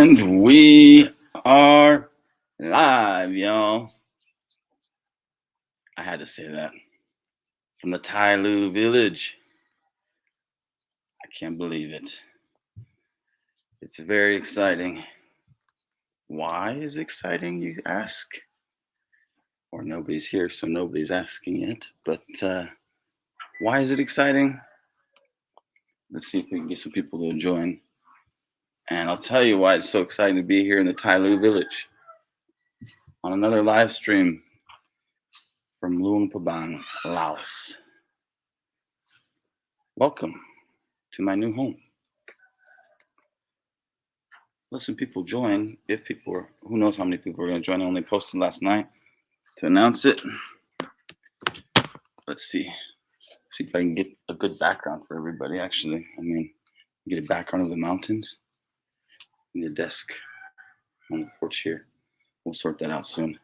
And we are live, y'all. I had to say that. From the Lao village. I can't believe it. It's very exciting. Why is it exciting, you ask? Or nobody's here, so nobody's asking it. But why is it exciting? Let's see if we can get some people to join. And I'll tell you why it's so exciting to be here in the Lao village on another live stream from Luang Prabang, Laos. Welcome to my new home. Let some people join. If people are, who knows how many people are going to join? I only posted last night to announce it. Let's see if I can get a good background for everybody. Actually, get a background of the mountains and the desk on the porch here. We'll sort that out soon.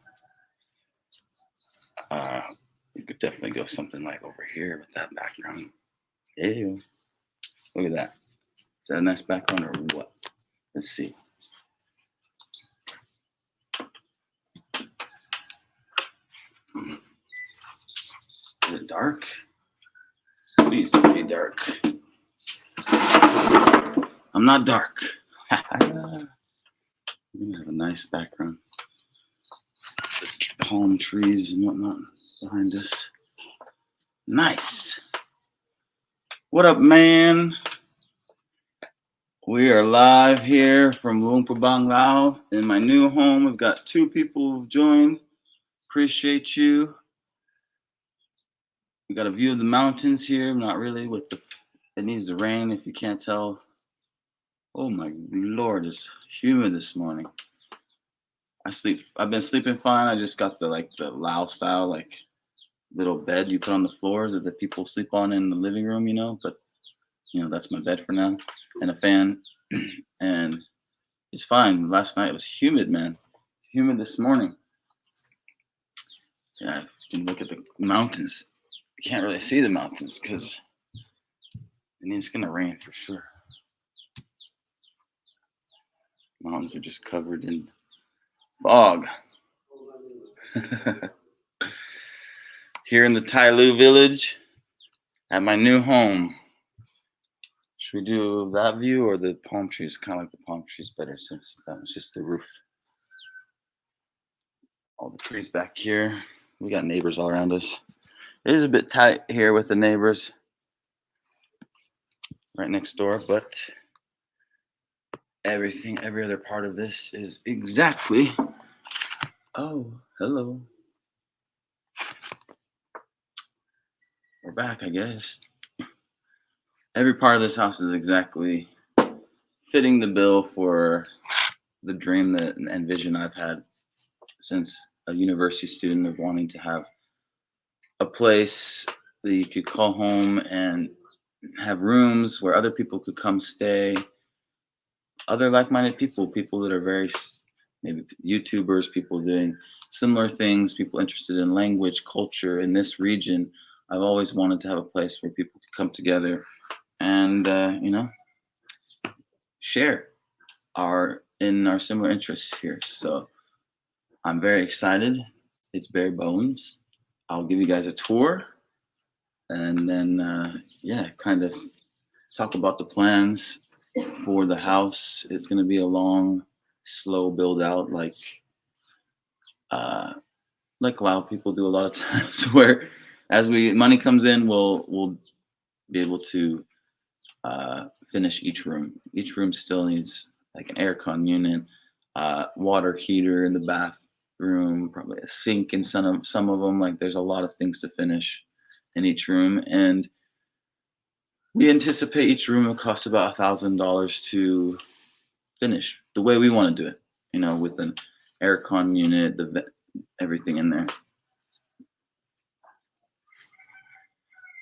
You could definitely go something like over here with that background. Ew. Look at that. Is that a nice background or what? Let's see. Is it dark? Please don't be dark. I'm not dark. We have a nice background. The palm trees and whatnot behind us. Nice. What up, man? We are live here from Luang Prabang, Laos. In my new home, we've got 2 people who've joined. Appreciate you. We got a view of the mountains here. Not really with the, it needs to rain if you can't tell. Oh my Lord, it's humid this morning. I've been sleeping fine. I just got the Lao style, little bed you put on the floors that the people sleep on in the living room, but that's my bed for now, and a fan, and it's fine. Last night it was humid, man. Humid this morning. Yeah, you can look at the mountains. You can't really see the mountains because it's gonna rain for sure. Mountains are just covered in fog. Here in the Lao village at my new home. Should we do that view or the palm trees? Kind of like the palm trees better since that was just the roof. All the trees back here. We got neighbors all around us. It is a bit tight here with the neighbors right next door, but every other part of this is exactly. Oh, hello. We're back, I guess. Every part of this house is exactly fitting the bill for the dream and vision I've had since a university student of wanting to have a place that you could call home and have rooms where other people could come stay. Other like-minded people that are very, maybe YouTubers, people doing similar things, people interested in language, culture in this region. I've always wanted to have a place where people could come together and share our similar interests here. So I'm very excited. It's bare bones. I'll give you guys a tour and then kind of talk about the plans for the house. It's going to be a long, slow build out like Lao people do a lot of times, where as money comes in, we'll be able to finish each room. Each room still needs like an aircon unit, water heater in the bathroom, probably a sink in some of them. Like there's a lot of things to finish in each room, and we anticipate each room will cost about $1,000 to finish the way we want to do it. With an aircon unit, everything in there.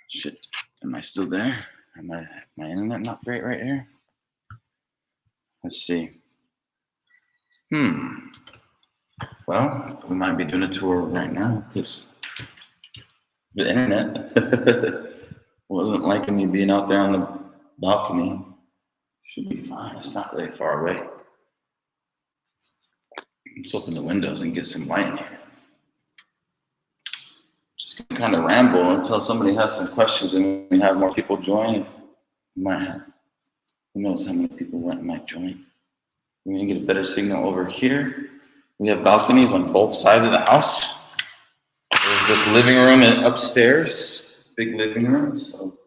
Shit, am I still there? My internet not great right here? Let's see. Well, we might be doing a tour right now because the internet wasn't liking me being out there on the balcony. Should be fine. It's not really far away. Let's open the windows and get some light in here. Just kind of ramble until somebody has some questions and we have more people join. We might have, who knows how many people might join. We're going to get a better signal over here. We have balconies on both sides of the house. There's this living room upstairs, big living room. So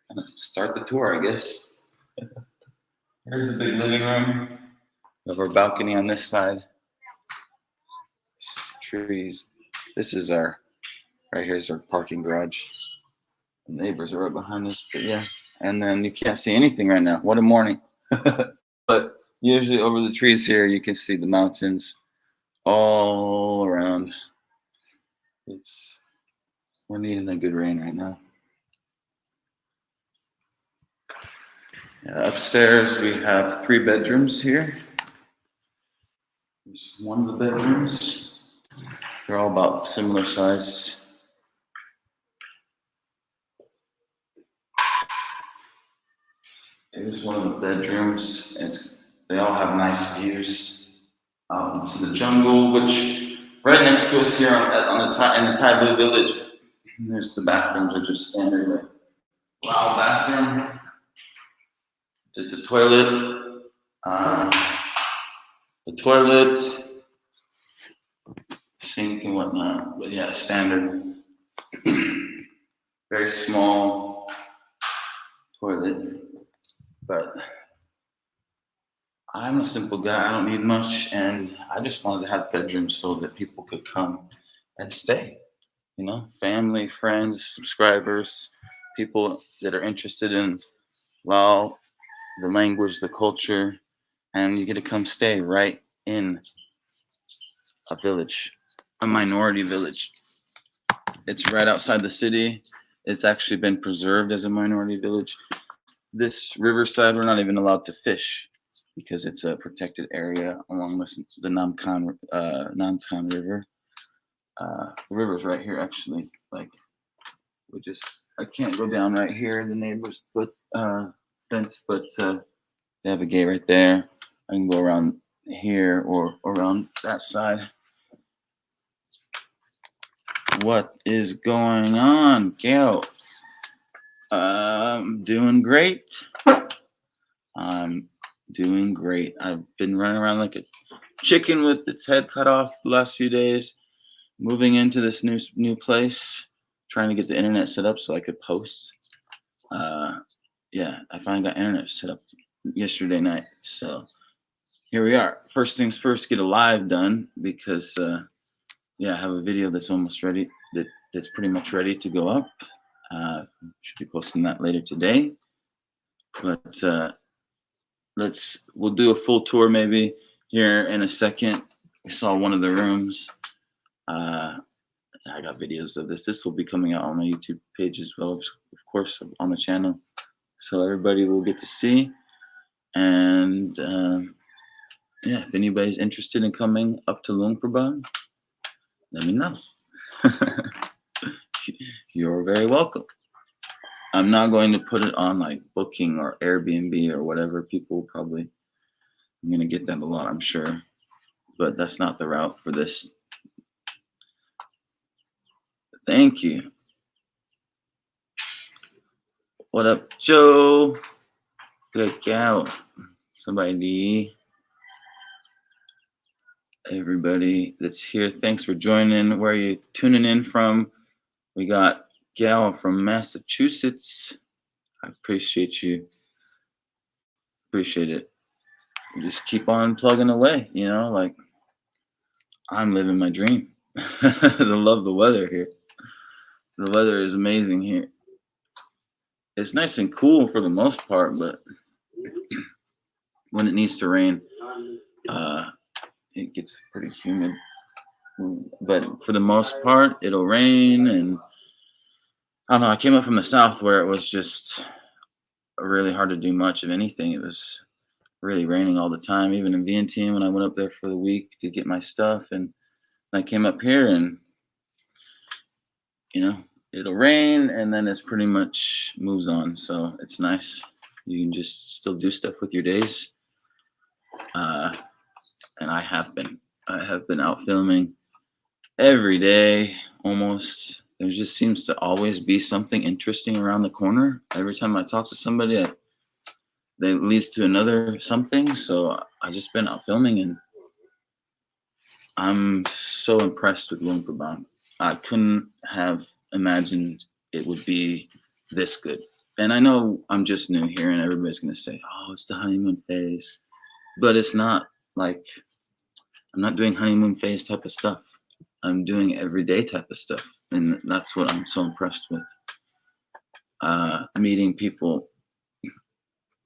kind of start the tour, I guess. Here's the big living room. We have our balcony on this side. Trees. This is right here's our parking garage. The neighbors are right behind us, but yeah. And then you can't see anything right now. What a morning. But usually over the trees here, you can see the mountains all around. We're needing a good rain right now. Upstairs, we have 3 bedrooms here. Here's one of the bedrooms. They're all about similar size. Here's one of the bedrooms. They all have nice views out into the jungle, which right next to us here in the Thai Blue Village. And there's the bathrooms are just standard like Lao bathroom. There's the toilet. Sink and whatnot, but yeah, standard. Very small toilet, but I'm a simple guy. I don't need much, and I just wanted to have bedrooms so that people could come and stay. You know, family, friends, subscribers, people that are interested in Lao, the language, the culture, and you get to come stay right in a village, a minority village. It's right outside the city. It's actually been preserved as a minority village. This riverside, we're not even allowed to fish because it's a protected area along the Nam Khan River. The river's right here, actually. Like, I can't go down right here. The neighbors put fence, but they have a gate right there. I can go around here or around that side. What is going on, Gail? I'm doing great. I'm doing great. I've been running around like a chicken with its head cut off the last few days, moving into this new place, trying to get the internet set up so I could post. Yeah, I finally got internet set up yesterday night. So here we are. First things first, get a live done because I have a video that's almost ready. That's pretty much ready to go up. Should be posting that later today. But we'll do a full tour maybe here in a second. We saw one of the rooms. I got videos of this. This will be coming out on my YouTube page as well, of course, on the channel. So everybody will get to see. And if anybody's interested in coming up to Luang Prabang, let me know. You're very welcome. I'm not going to put it on like Booking or Airbnb or whatever. People probably, I'm going to get that a lot, I'm sure. But that's not the route for this. Thank you. What up, Joe? Good gal. Everybody that's here, thanks for joining. Where are you tuning in from? We got Gal from Massachusetts. I appreciate you. Appreciate it. We just keep on plugging away, like I'm living my dream. I love the weather here. The weather is amazing here. It's nice and cool for the most part, but when it needs to rain, it gets pretty humid. But for the most part, it'll rain, and I don't know. I came up from the south where it was just really hard to do much of anything. It was really raining all the time, even in Vientiane when I went up there for the week to get my stuff. And I came up here and, it'll rain and then it's pretty much moves on. So it's nice. You can just still do stuff with your days. And I have been. I have been out filming every day almost. There just seems to always be something interesting around the corner. Every time I talk to somebody, that leads to another something. So I just been out filming, and I'm so impressed with Luang Prabang. I couldn't have imagined it would be this good. And I know I'm just new here, and everybody's gonna say, "Oh, it's the honeymoon phase," but it's not. Like, I'm not doing honeymoon phase type of stuff. I'm doing everyday type of stuff, and that's what I'm so impressed with. Meeting people,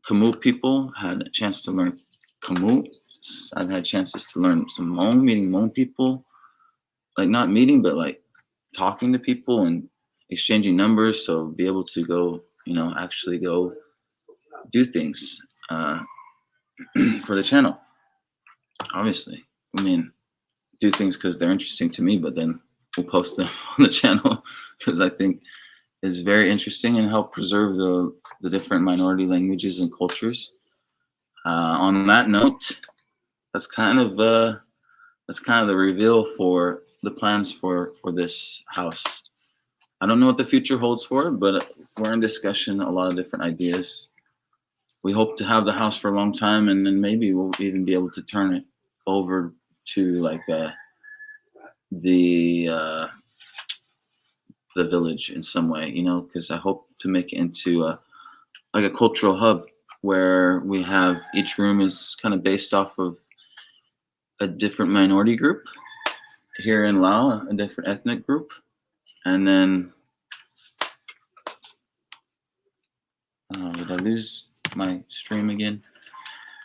Khmu people, had a chance to learn Khmu. I've had chances to learn some Hmong, meeting Hmong people, like not meeting, but like talking to people and exchanging numbers. So be able to go, actually go do things for the channel. Obviously, I mean, do things because they're interesting to me, but then we'll post them on the channel because I think is very interesting and help preserve the different minority languages and cultures. On that note, that's kind of the reveal for the plans for this house. I don't know what the future holds for it, but we're in discussion, a lot of different ideas. We hope to have the house for a long time, and then maybe we'll even be able to turn it over to like the village in some way, because I hope to make it into like a cultural hub where we have each room is kind of based off of a different minority group here in Laos, a different ethnic group, and then did I lose my stream again?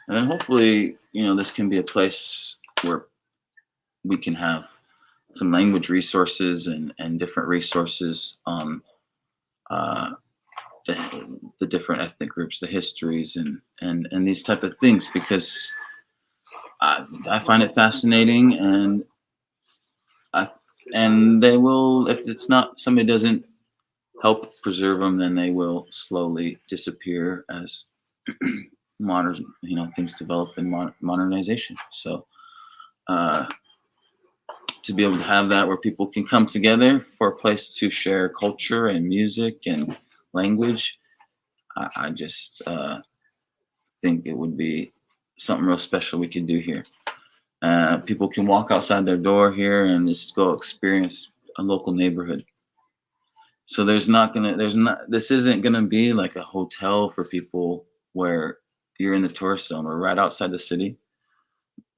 And then hopefully, this can be a place where we can have some language resources and different resources on the different ethnic groups, the histories, and these type of things, because I find it fascinating, and they will, if it's not, somebody doesn't help preserve them, then they will slowly disappear as modern, things develop in modernization. So to be able to have that where people can come together for a place to share culture and music and language, I just think it would be something real special we could do here. People can walk outside their door here and just go experience a local neighborhood. So this isn't gonna be like a hotel for people where you're in the tourist zone. We're right outside the city.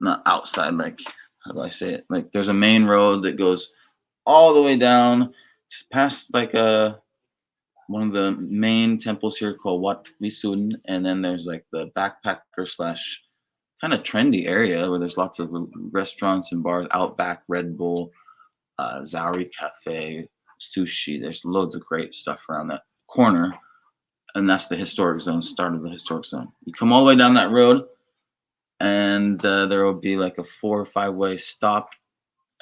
Not outside, like, how do I say it? Like, there's a main road that goes all the way down past like one of the main temples here called Wat Visun, and then there's like the backpacker slash kind of trendy area where there's lots of restaurants and bars, Outback, Red Bull, Zauri Cafe, sushi. There's loads of great stuff around that corner, and that's the historic zone, start of the historic zone. You come all the way down that road, and there will be like a 4 or 5 way stop,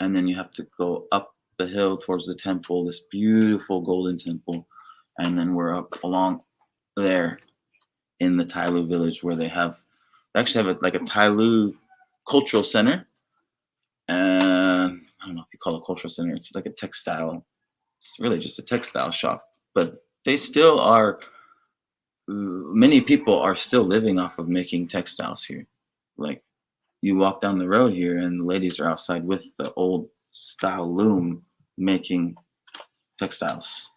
and then you have to go up the hill towards the temple, this beautiful golden temple, and then we're up along there in the Tailu village where they actually have like a Tailu cultural center. And I don't know if you call it a cultural center. It's like it's really just a textile shop, but they still are, many people are still living off of making textiles here. Like, you walk down the road here and the ladies are outside with the old style loom making textiles.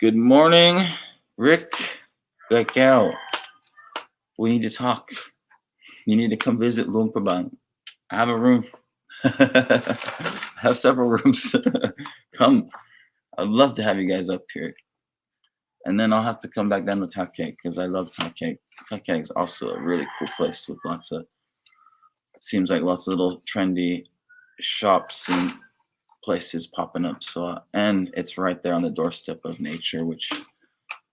Good morning, Rick. Gakao. We need to talk. You need to come visit Luang Prabang. I have a room. I have several rooms. Come. I'd love to have you guys up here. And then I'll have to come back down to Ta Kek because I love Ta Kek. Ta Kek is also a really cool place with seems like lots of little trendy shops and places popping up. So, and it's right there on the doorstep of nature, which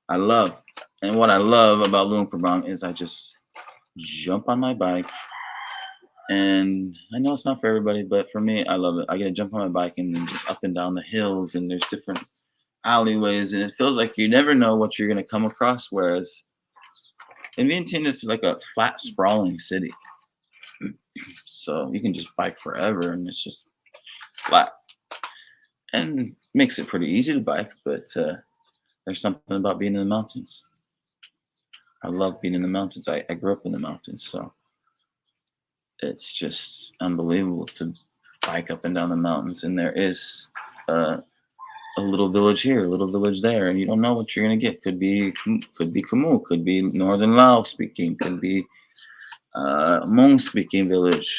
I love. And what I love about Luang Prabang is I just jump on my bike, and I know it's not for everybody, but for me, I love it. I get to jump on my bike and then just up and down the hills, and there's different alleyways, and it feels like you never know what you're going to come across. Whereas in Vientiane, it's like a flat, sprawling city. So you can just bike forever, and it's just flat, and makes it pretty easy to bike. But there's something about being in the mountains. I love being in the mountains. I grew up in the mountains, so it's just unbelievable to bike up and down the mountains. And there is a little village here, a little village there, and you don't know what you're gonna get. Could be Khmu, could be northern Lao speaking, could be Hmong speaking village.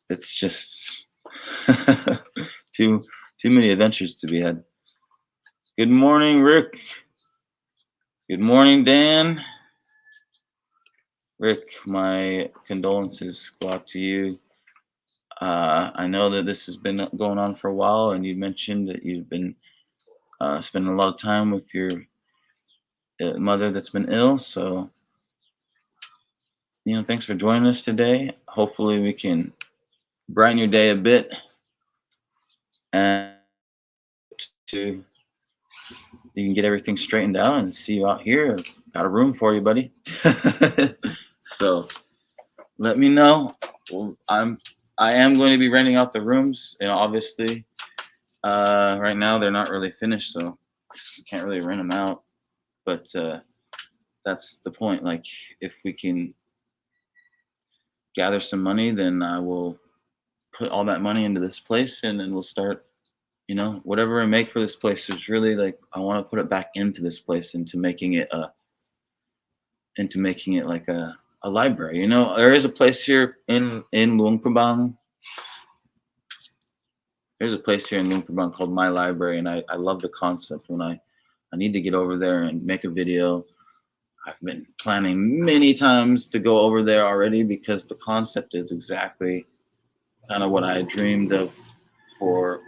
It's just too many adventures to be had. Good morning, Rick. Good morning, Dan. Rick, my condolences go out to you. I know that this has been going on for a while, and you mentioned that you've been spending a lot of time with your mother that's been ill. So, thanks for joining us today. Hopefully, we can brighten your day a bit, and you can get everything straightened out and see you out here. Got a room for you, buddy. So, let me know. Well, I am going to be renting out the rooms, and obviously, right now they're not really finished, so can't really rent them out. But that's the point. Like, if we can gather some money, then I will put all that money into this place, and then we'll start. Whatever I make for this place is really like I want to put it back into this place, into making it like a library. There is a place here in Luang Prabang. There's a place here in Luang Prabang called My Library, and I love the concept. When I need to get over there and make a video. I've been planning many times to go over there already, because the concept is exactly kind of what I dreamed of for,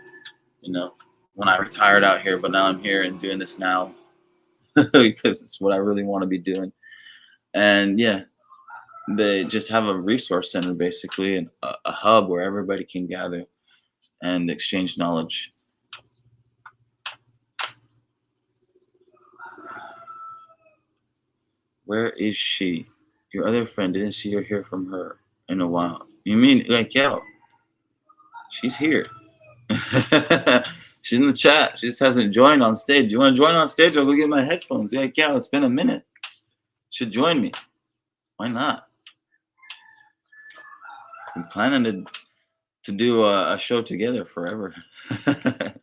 when I retired out here. But now I'm here and doing this now because it's what I really want to be doing. And yeah, they just have a resource center, basically, and a hub where everybody can gather and exchange knowledge. Where is she? Your other friend, didn't see or hear from her in a while. You mean like, yeah, she's here. She's in the chat. She just hasn't joined on stage. You want to join on stage? I'll go get my headphones. Yeah, yeah, it's been a minute. Should join me. Why not? I'm planning to do a show together forever. But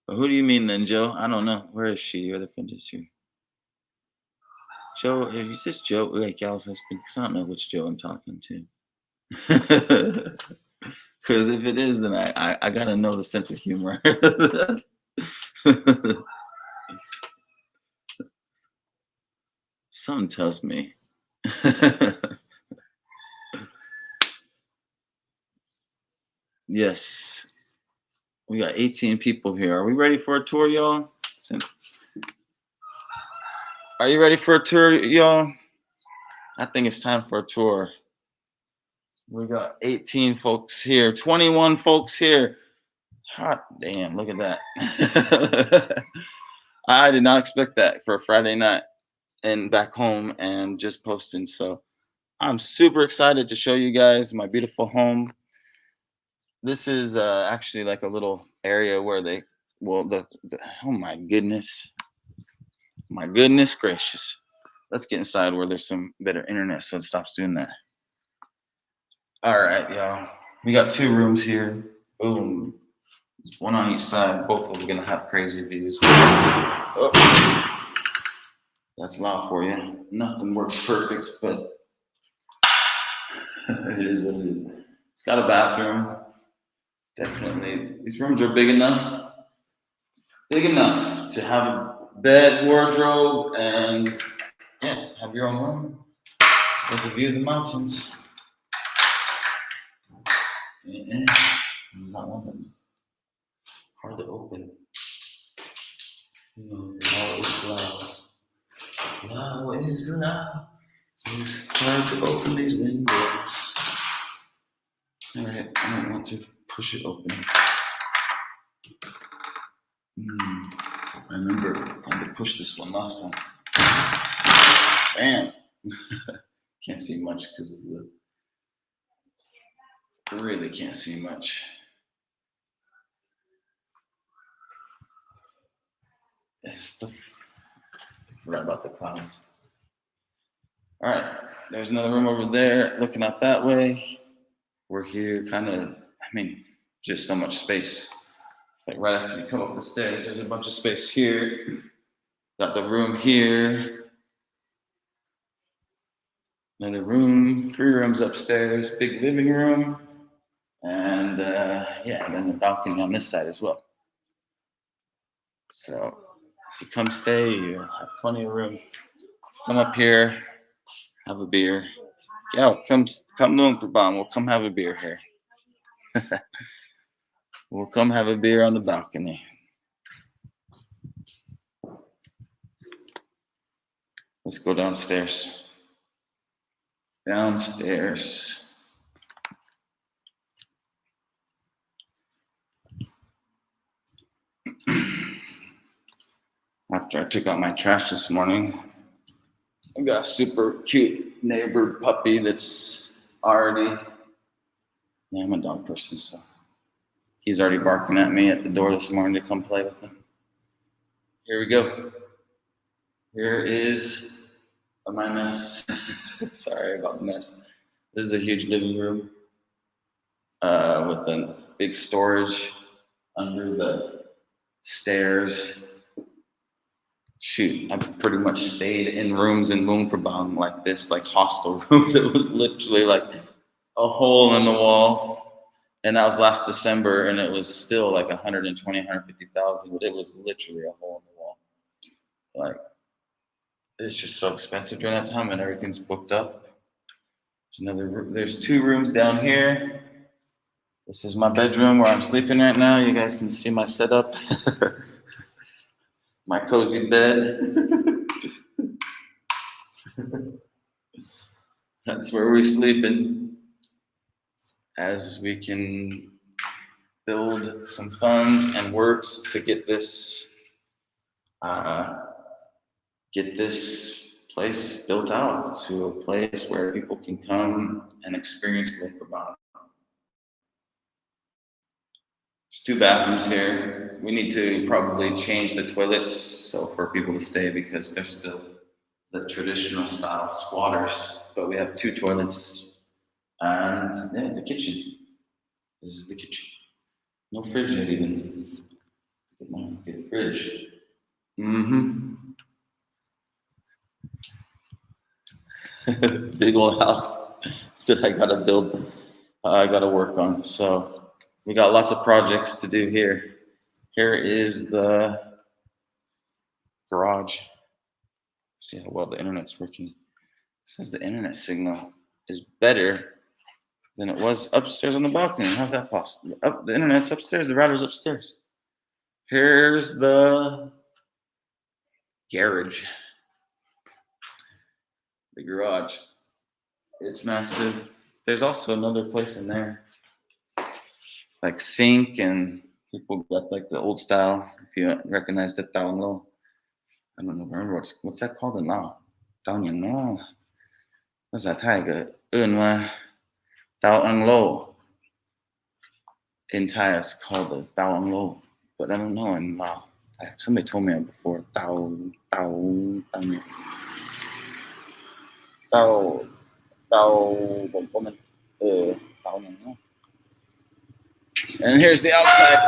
who do you mean then, Joe? I don't know. Where is she? Your other friend is here. Joe, is this Joe, like Gal's husband? Because I don't know which Joe I'm talking to. Because if it is, then I gotta know the sense of humor. Something tells me. Yes. We got 18 people here. Are we ready for a tour, y'all? Are you ready for a tour, y'all? I think it's time for a tour. We got 18 folks here, 21 folks here. Hot damn, look at that. I did not expect that for a Friday night and back home and just posting. So I'm super excited to show you guys my beautiful home. This is actually like a little area where oh my goodness. My goodness gracious. Let's get inside where there's some better internet so it stops doing that. All right, y'all. We got 2 rooms here. Boom. One on each side. Both of them gonna have crazy views. Oh. That's loud for you. Nothing works perfect, but it is what it is. It's got a bathroom. Definitely. These rooms are big enough to have a bed, wardrobe, and yeah, have your own room with a view of the mountains. There's not one that's hard to open. Lao is loud. Lao is loud. It's hard to open these windows. All right, I don't want to push it open. I remember I had to push this one last time. Bam. Can't see much because really can't see much. Forgot about the clouds. All right, there's another room over there looking out that way. We're here kind of, just so much space. It's like right after you come up the stairs, there's a bunch of space here. Got the room here. Another room, 3 rooms upstairs, big living room. And and then the balcony on this side as well. So if you come stay, you have plenty of room. Come up here, have a beer. Yeah, come Lumpur. We'll come have a beer here. We'll come have a beer on the balcony. Let's go downstairs. Downstairs. After I took out my trash this morning, I got a super cute neighbor puppy that's already, I'm a dog person, so he's already barking at me at the door this morning to come play with him. Here we go. Here is my mess. Sorry about the mess. This is a huge living room with a big storage under the stairs. Shoot, I've pretty much stayed in rooms in Luang Prabang like this, like hostel room that was literally like a hole in the wall. And that was last December, and it was still like 120, 150,000, but it was literally a hole in the wall. Like, it's just so expensive during that time, and everything's booked up. There's 2 rooms down here. This is my bedroom where I'm sleeping right now. You guys can see my setup. My cozy bed. That's where we're sleeping. As we can build some funds and works to get this place built out to a place where people can come and experience Luang Prabang. There's 2 bathrooms here. We need to probably change the toilets so for people to stay because they're still the traditional style squatters. But we have 2 toilets and the kitchen. This is the kitchen. No fridge yet even. Get a fridge. Big old house that I gotta build. I gotta work on. So we got lots of projects to do here. Here is the garage. See how well the internet's working. It says the internet signal is better than it was upstairs on the balcony. How's that possible? The internet's upstairs, the router's upstairs. Here's the garage. The garage. It's massive. There's also another place in there. Like sink, and people got like the old style. If you recognize the Tao Lo, I don't know, remember what's that called in Lao? Tao Nian Lo. What's that tiger? Tao Ang Lo. In Thai, it's called the Tao Ang Lo, but I don't know in Lao. Somebody told me before. And here's the outside.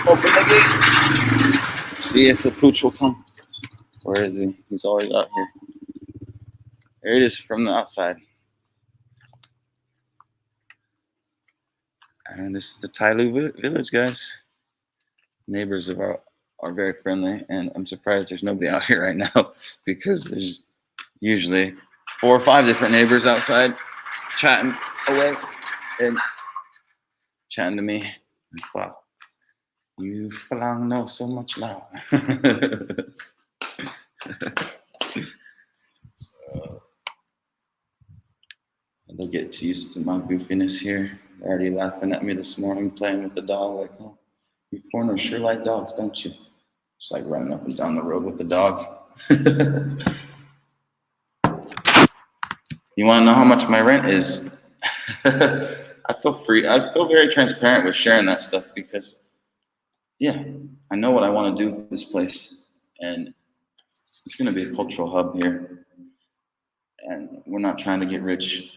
Open the gate. See if the pooch will come. Where is he? He's always out here. There it is from the outside. And this is the Tailu village, guys. Neighbors are very friendly, and I'm surprised there's nobody out here right now because there's usually 4 or 5 different neighbors outside chatting away and chatting to me. Wow, you Falang know so much Lao. They'll get used to my goofiness here. They're already laughing at me this morning, playing with the dog, like, oh, you foreigners sure like dogs, don't you? Just like running up and down the road with the dog. You want to know how much my rent is? I feel free. I feel very transparent with sharing that stuff because, yeah, I know what I want to do with this place, and it's going to be a cultural hub here. And we're not trying to get rich.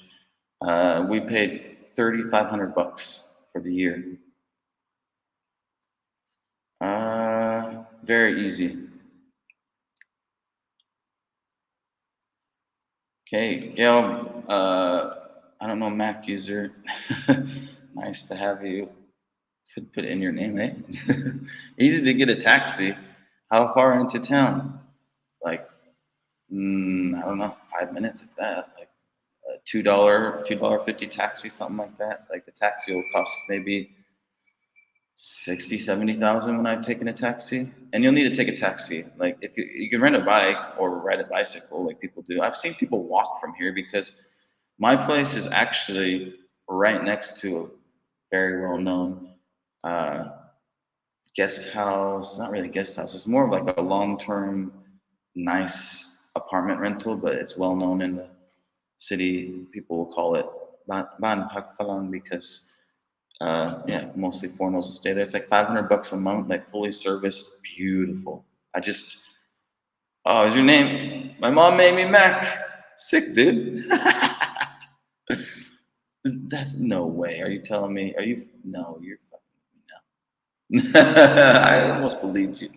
We paid $3,500 for the year. Very easy. Okay, Gail. I don't know, Mac user. Nice to have you. Could put in your name, eh? Easy to get a taxi. How far into town? Like, I don't know, 5 minutes if that. Like a $2.50 taxi, something like that. Like the taxi will cost maybe 60, 70,000 when I've taken a taxi. And you'll need to take a taxi. Like if you can rent a bike or ride a bicycle like people do. I've seen people walk from here because my place is actually right next to a very well known guest house. Not really guest house. It's more of like a long term, nice apartment rental, but it's well known in the city. People will call it Ban Pakpalan because yeah, mostly foreigners will stay there. It's like $500 a month, like fully serviced, beautiful. Oh, is your name? My mom made me Mac. Sick, dude. That's no way. Are you telling me? Are you? No, you're fucking no. I almost believed you.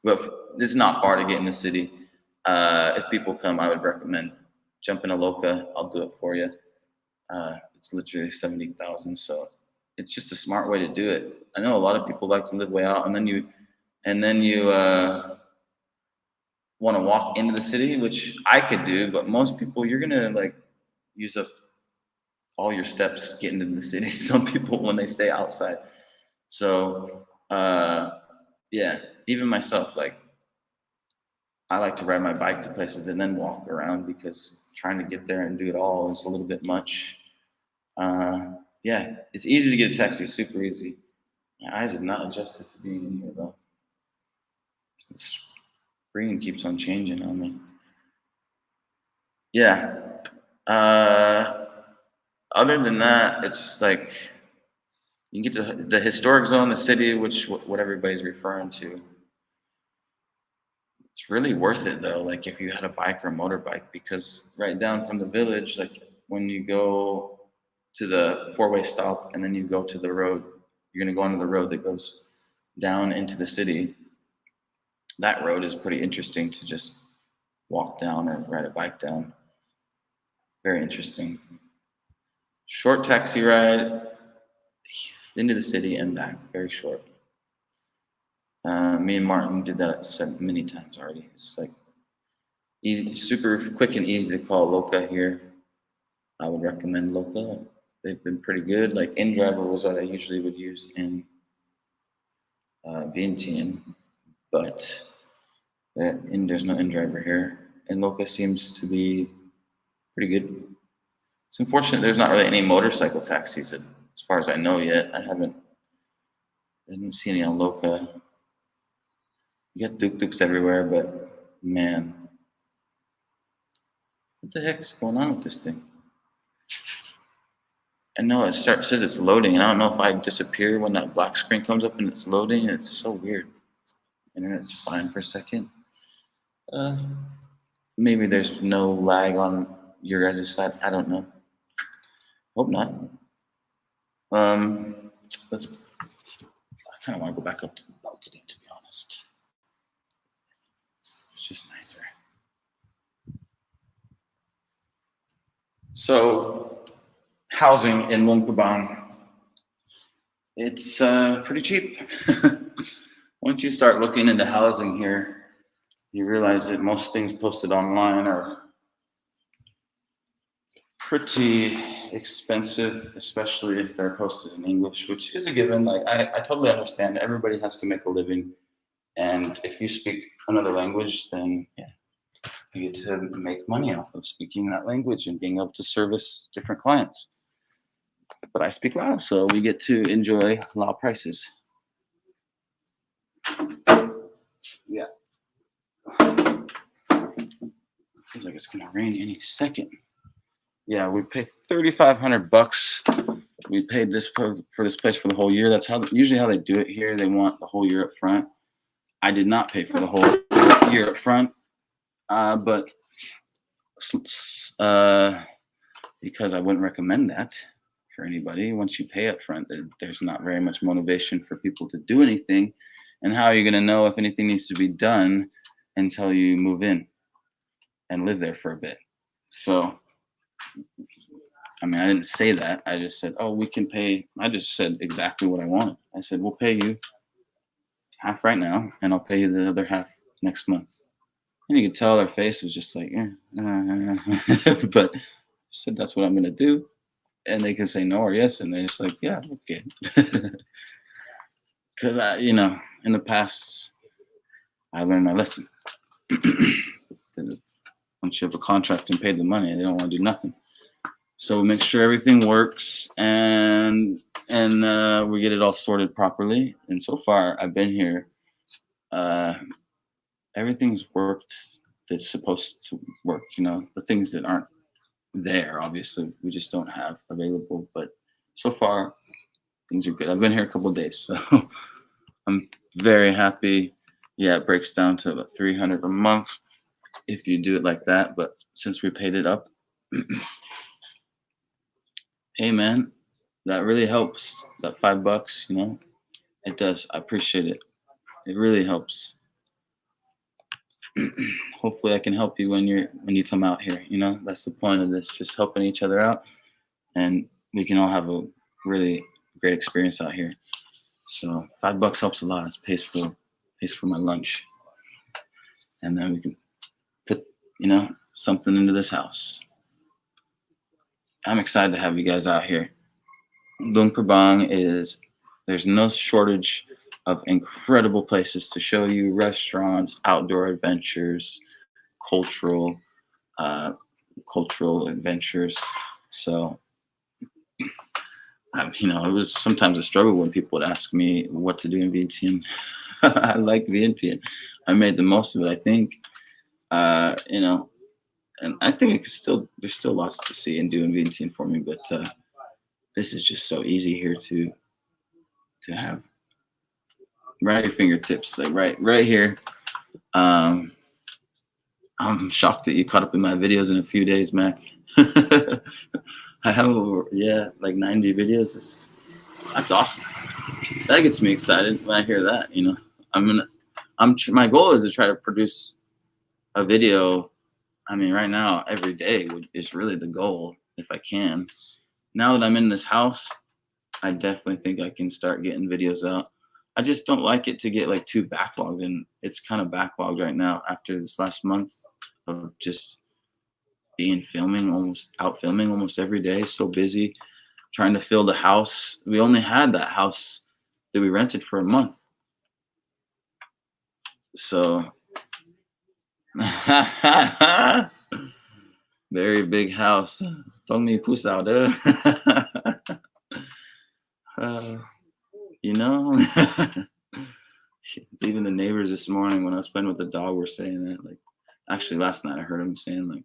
But it's not far to get in the city. If people come, I would recommend jumping a Loca. I'll do it for you. It's literally 70,000, so it's just a smart way to do it. I know a lot of people like to live way out, and then you want to walk into the city, which I could do, but most people you're gonna like use up all your steps getting into the city. Some people when they stay outside. So yeah, even myself, like I like to ride my bike to places and then walk around because trying to get there and do it all is a little bit much. Yeah, it's easy to get a taxi, super easy. My eyes have not adjusted to being in here though. The screen keeps on changing on me. Yeah. Uh, Other than that, it's just like you can get to the historic zone, the city, which what everybody's referring to. It's really worth it though, like if you had a bike or a motorbike, because right down from the village, like when you go to the four-way stop and then you go to the road, you're gonna go onto the road that goes down into the city. That road is pretty interesting to just walk down or ride a bike down. Very interesting. Short taxi ride into the city and back, very short. Me and Martin did that many times already. It's like easy, super quick and easy to call Loca here. I would recommend Loca. They've been pretty good. Like InDriver was what I usually would use in Vientiane, but there's no InDriver here. And Loca seems to be pretty good. It's unfortunate there's not really any motorcycle taxis as far as I know yet. I didn't see any on Loca. You got tuk-tuks everywhere, but man, what the heck is going on with this thing? I know says it's loading, and I don't know if I disappear when that black screen comes up and it's loading. It's so weird. Internet's fine for a second. Maybe there's no lag on your guys' side. I don't know. Hope not. Let's. I kind of want to go back up to the balcony, to be honest. It's just nicer. So, housing in Luang Prabang, it's pretty cheap. Once you start looking into housing here, you realize that most things posted online are pretty expensive, especially if they're posted in English, which is a given. Like I totally understand. Everybody has to make a living, and if you speak another language, then yeah, you get to make money off of speaking that language and being able to service different clients. But I speak Lao, so we get to enjoy Lao prices. Yeah. Feels like it's gonna rain any second. Yeah, we paid $3,500. We paid this for this place for the whole year. That's usually how they do it here. They want the whole year up front. I did not pay for the whole year up front, but because I wouldn't recommend that for anybody. Once you pay up front, there's not very much motivation for people to do anything. And how are you going to know if anything needs to be done until you move in and live there for a bit? So, I mean, I didn't say that. I just said, oh, we can pay. I just said exactly what I wanted. I said, we'll pay you half right now, and I'll pay you the other half next month. And you could tell their face was just like, but I said, that's what I'm going to do. And they can say no or yes. And they're just like, yeah, okay. Because in the past, I learned my lesson. Once you have a contract and paid the money, they don't want to do nothing. So make sure everything works and we get it all sorted properly. And so far, I've been here. Everything's worked that's supposed to work. The things that aren't there, obviously, we just don't have available. But so far, things are good. I've been here a couple of days, so I'm very happy. Yeah, it breaks down to about $300 a month if you do it like that. But since we paid it up, hey man, that really helps. That $5, it does. I appreciate it. It really helps. Hopefully I can help you when you come out here. That's the point of this, just helping each other out, and we can all have a really great experience out here. So $5 helps a lot. It pays for my lunch, and then we can put something into this house. I'm excited to have you guys out here. Luang Prabang there's no shortage of incredible places to show you, restaurants, outdoor adventures, cultural adventures. So, it was sometimes a struggle when people would ask me what to do in Vientiane. I like Vientiane. I made the most of it, I think. And I think there's still lots to see and do in Vientiane for me, but this is just so easy here to have right at your fingertips, like right here. I'm shocked that you caught up in my videos in a few days, Mac. I have like 90 videos. That's awesome. That gets me excited when I hear that. My goal is to try to produce a video. I mean, right now, every day is really the goal, if I can. Now that I'm in this house, I definitely think I can start getting videos out. I just don't like it to get like too backlogged, and it's kind of backlogged right now after this last month of just being out filming almost every day. So busy trying to fill the house. We only had that house that we rented for a month. So very big house. Don't me puss out there. Even the neighbors this morning when I was playing with the dog were saying that. Like, actually last night I heard him saying, like,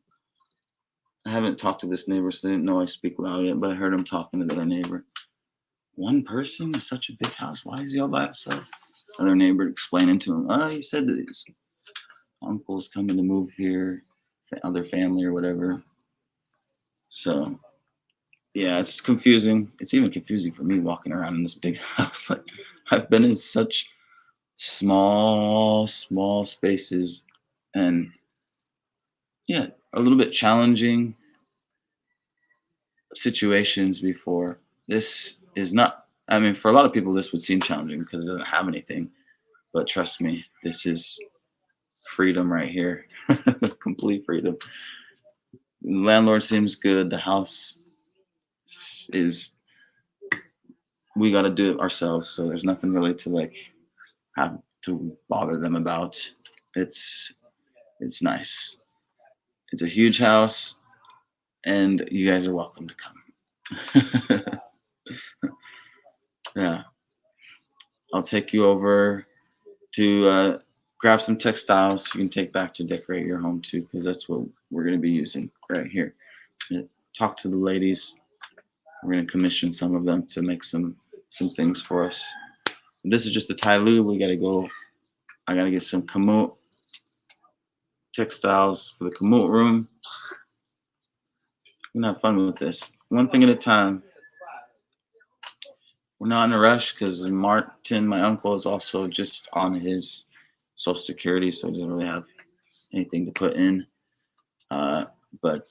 I haven't talked to this neighbor, so I didn't know I speak Lao yet, but I heard him talking to the other neighbor. One person is such a big house. Why is he all by himself? Other neighbor explaining to him, he said that his uncle's coming to move here, other family or whatever. So, yeah, it's confusing. It's even confusing for me walking around in this big house. Like, I've been in such small spaces, and yeah, a little bit challenging situations before. This is not, I mean, for a lot of people, this would seem challenging because it doesn't have anything. But trust me, this is freedom right here. Complete freedom. The landlord seems good. The house we got to do it ourselves. So there's nothing really to have to bother them about. It's nice. It's a huge house, and you guys are welcome to come. Yeah. I'll take you over to grab some textiles you can take back to decorate your home too, because that's what we're going to be using right here. Talk to the ladies. We're going to commission some of them to make some things for us. This is just a Tai Lu. We got to go. I got to get some kamut textiles for the kamut room. We're gonna have fun with this. One thing at a time. We're not in a rush because Martin, my uncle, is also just on his Social Security, so he doesn't really have anything to put in. Uh, but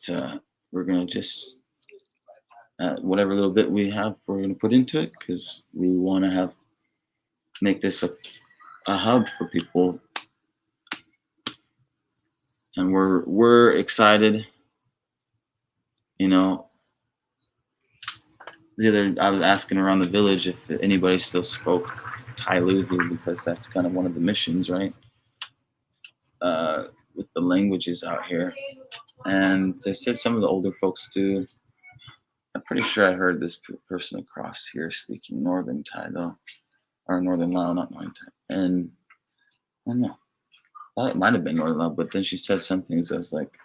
we're gonna just whatever little bit we have, we're gonna put into it because we want to make this a hub for people, and we're excited. You know, I was asking around the village if anybody still spoke Tai Lu here because that's kind of one of the missions, right? With the languages out here, and they said some of the older folks do. I'm pretty sure I heard this person across here speaking Northern Thai though, or Northern Lao, not Northern Thai. And I don't know, well, it might have been Northern Lao, but then she said something. So I was like,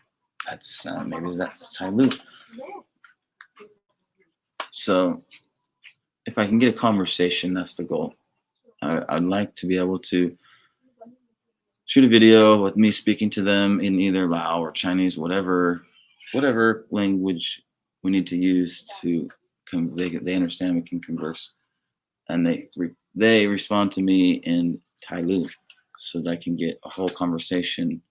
that's maybe that's Tai Lu. So if I can get a conversation, that's the goal. I'd like to be able to shoot a video with me speaking to them in either Lao or Chinese, whatever language we need to use to they understand we can converse, and they respond to me in Tai Lu, so that I can get a whole conversation.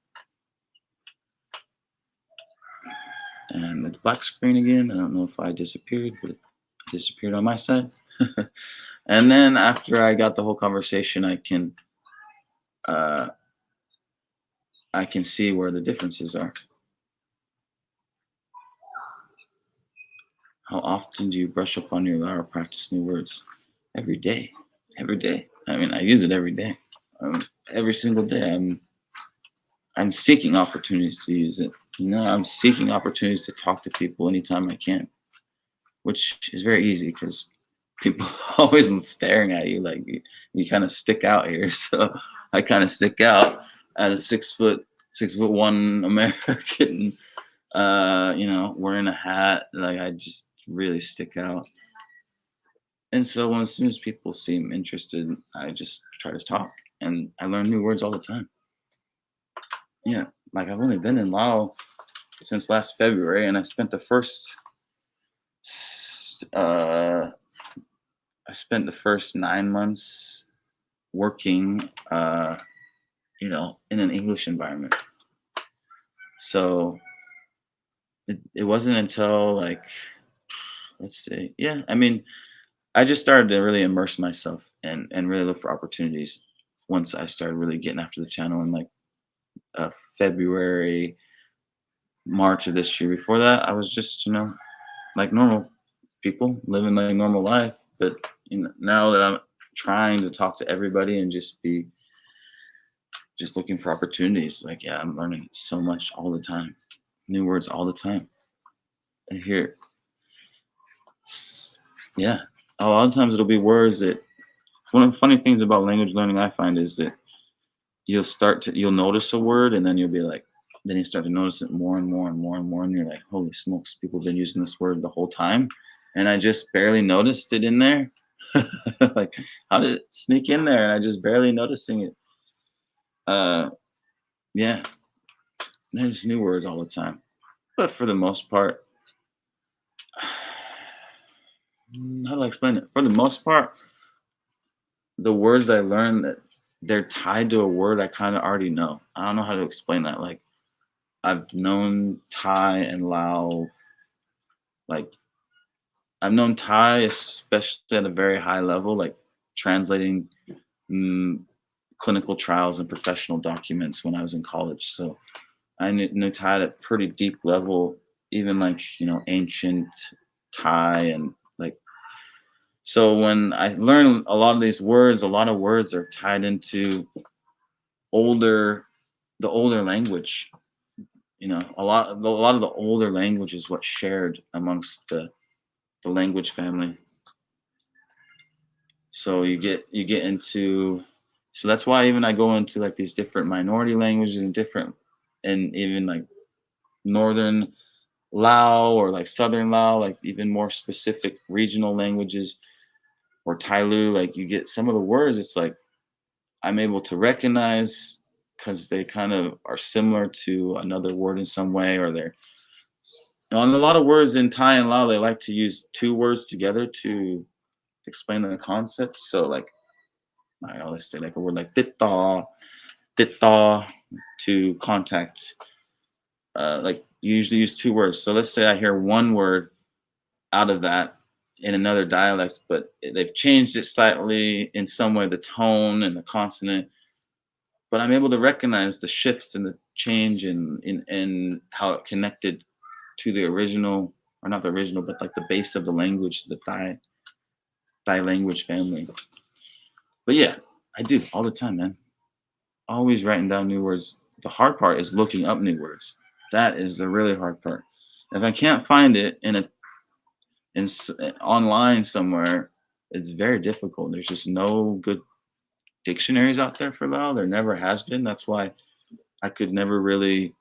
And it's black screen again. I don't know if I disappeared, but it disappeared on my side. And then after I got the whole conversation, I can see where the differences are. How often do you brush up on your Lao or practice new words? Every day. Every day. I mean, I use it every day. Every single day. I'm seeking opportunities to use it. You know, I'm seeking opportunities to talk to people anytime I can, which is very easy because people are always staring at you like you kind of stick out here. So I kind of stick out as a 6'1" American, wearing a hat. Like I just really stick out. And so as soon as people seem interested, I just try to talk, and I learn new words all the time. Yeah, like I've only been in Laos since last February, and I spent the first 9 months working, in an English environment. So it wasn't until like, let's see, yeah, I mean, I just started to really immerse myself and really look for opportunities once I started really getting after the channel in like February, March of this year. Before that, I was just, like normal people living like normal life. But now that I'm trying to talk to everybody and just looking for opportunities, like, yeah, I'm learning so much all the time, new words all the time. I hear, yeah, a lot of times it'll be words that, one of the funny things about language learning I find is that you'll notice a word, and then you'll be like, then you start to notice it more and more and more and more, and you're like, holy smokes, people have been using this word the whole time, and I just barely noticed it in there. Like, how did it sneak in there? And I just barely noticing it. Yeah, there's new words all the time, but for the most part, how do I explain it? For the most part, the words I learned, that they're tied to a word I kind of already know. I don't know how to explain that. Like, I've known Thai and Lao, like I've known Thai, especially at a very high level, like translating clinical trials and professional documents when I was in college. So I knew Thai at a pretty deep level, even like, ancient Thai, and like, so when I learn a lot of these words, a lot of words are tied into the older language. A lot of the older language is what's shared amongst the language family. So you get into So that's why even I go into like these different minority languages and different, and even like northern Lao or like southern Lao, like even more specific regional languages or Tailu, like you get some of the words, it's like I'm able to recognize because they kind of are similar to another word in some way, or they're on a lot of words in Thai and Lao, they like to use two words together to explain the concept. So like I always say like a word like tita to contact. Like you usually use two words. So let's say I hear one word out of that in another dialect, but they've changed it slightly in some way, the tone and the consonant. But I'm able to recognize the shifts and the change in how it connected to the original, or not the original, but like the base of the language, the Thai language family. But yeah, I do all the time, man. Always writing down new words. The hard part is looking up new words. That is the really hard part. If I can't find it online somewhere, it's very difficult. There's just no good dictionaries out there for Lao. There never has been. That's why I could never really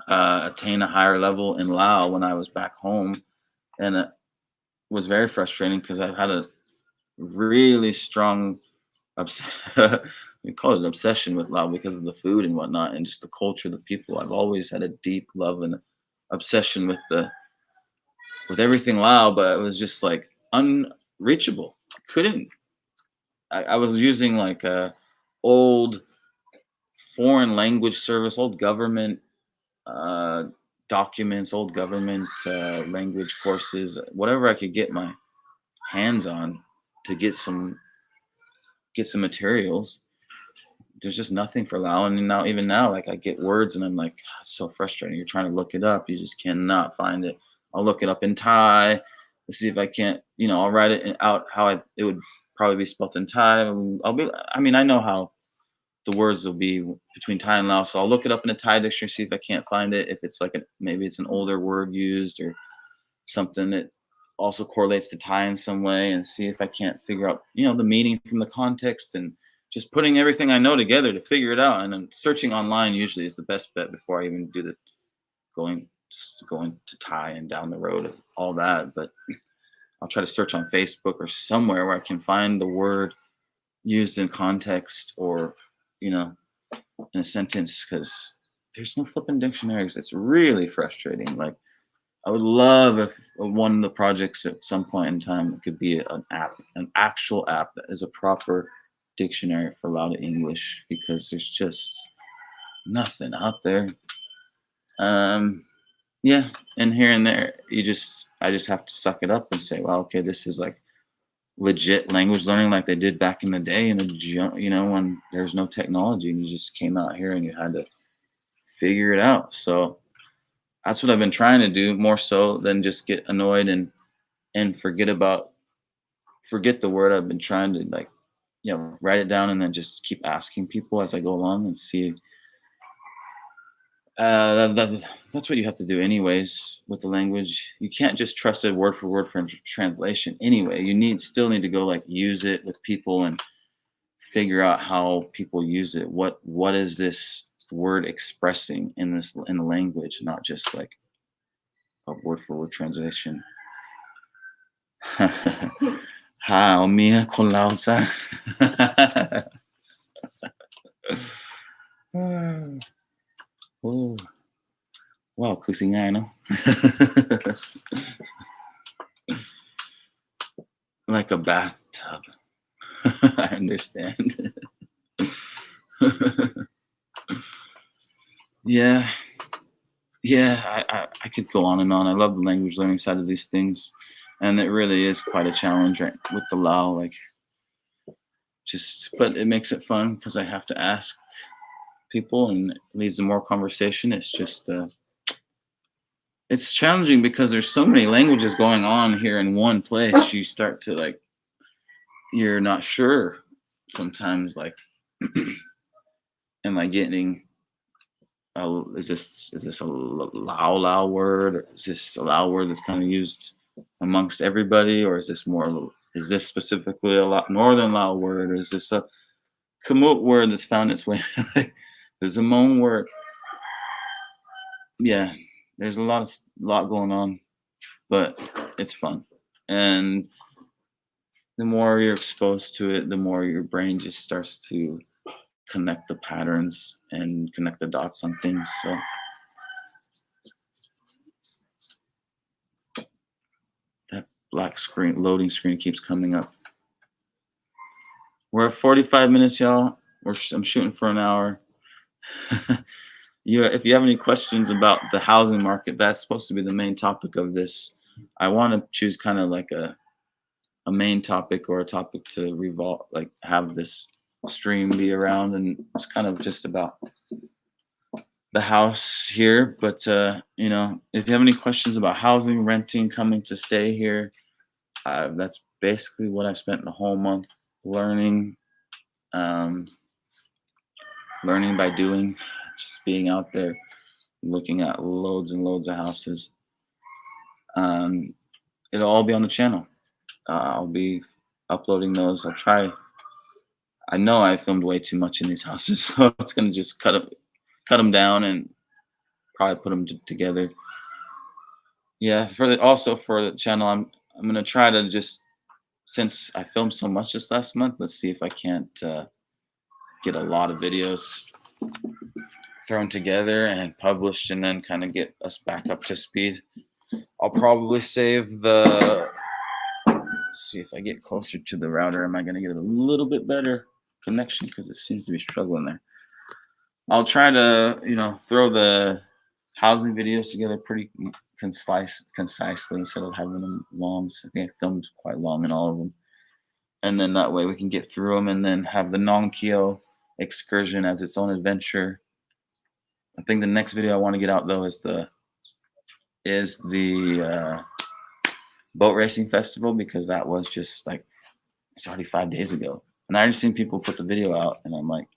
attain a higher level in Lao when I was back home, and it was very frustrating because I've had a really strong obs- we call it an obsession with Lao because of the food and whatnot, and just the culture, the people. I've always had a deep love and obsession with everything Lao, but it was just like unreachable. Couldn't. I was using like a old foreign language service, old government uh, documents, old government language courses, whatever I could get my hands on to get some materials. There's just nothing for Lao, and now even now, like I get words, and I'm like, "Ah, it's so frustrating. You're trying to look it up, you just cannot find it. I'll look it up in Thai to see if I can't, I'll write it out how it would probably be spelled in Thai. I mean, I know how the words will be between Thai and Lao. So I'll look it up in a Thai dictionary, see if I can't find it. If it's like maybe it's an older word used or something that also correlates to Thai in some way, and see if I can't figure out, the meaning from the context, and just putting everything I know together to figure it out. And then searching online usually is the best bet before I even do the going going to Thai and down the road and all that. But I'll try to search on Facebook or somewhere where I can find the word used in context, or you know in a sentence, because there's no flipping dictionaries. It's really frustrating. Like I would love if one of the projects at some point in time could be an app, an actual app that is a proper dictionary for Lao to English, because there's just nothing out there. Um, yeah, and here and there, I just have to suck it up and say, well, okay, this is like legit language learning, like they did back in the day, in when there's no technology and you just came out here and you had to figure it out. So that's what I've been trying to do, more so than just get annoyed and forget the word. I've been trying to, like, write it down and then just keep asking people as I go along and see. That's what you have to do anyways with the language. You can't just trust it word for word from translation anyway. You still need to go like use it with people and figure out how people use it. What is this word expressing in the language, not just like a word for word translation. How Mia con Lausa. Oh, wow, คือสิง่ายเนาะ Like a bathtub. I understand. Yeah, yeah, I could go on and on. I love the language learning side of these things, and it really is quite a challenge, right, with the Lao. Like, but it makes it fun because I have to ask people, and it leads to more conversation. It's just, it's challenging because there's so many languages going on here in one place. You start to like, you're not sure sometimes, like, am I getting is this a Lao word, or is this a Lao word that's kind of used amongst everybody, or is this specifically a Northern Lao word, or is this a Kamut word that's found its way. The Zamon word, yeah. There's lot going on, but it's fun, and the more you're exposed to it, the more your brain just starts to connect the patterns and connect the dots on things. So that black screen loading screen keeps coming up. We're at 45 minutes, y'all. I'm shooting for an hour. If you have any questions about the housing market, that's supposed to be the main topic of this. I want to choose kind of like a main topic or a topic to revolve, like have this stream be around, and it's kind of just about the house here. But if you have any questions about housing, renting, coming to stay here, that's basically what I spent the whole month learning. Um, Learning by doing, just being out there, looking at loads and loads of houses. It'll all be on the channel. I'll be uploading those. I'll try. I know I filmed way too much in these houses, so it's gonna just cut them down and probably put them together. Yeah, also for the channel, I'm gonna try to just, since I filmed so much this last month, let's see if I can't get a lot of videos thrown together and published, and then kind of get us back up to speed. I'll probably save the. Let's see if I get closer to the router. Am I gonna get a little bit better connection, because it seems to be struggling there. I'll try to throw the housing videos together pretty concisely instead of having them long. So I think I filmed quite long in all of them, and then that way we can get through them, and then have the Nongkeo excursion as its own adventure. I think the next video I want to get out though is the boat racing festival, because that was just like, it's already 5 days ago, and I already seen people put the video out, and I'm like,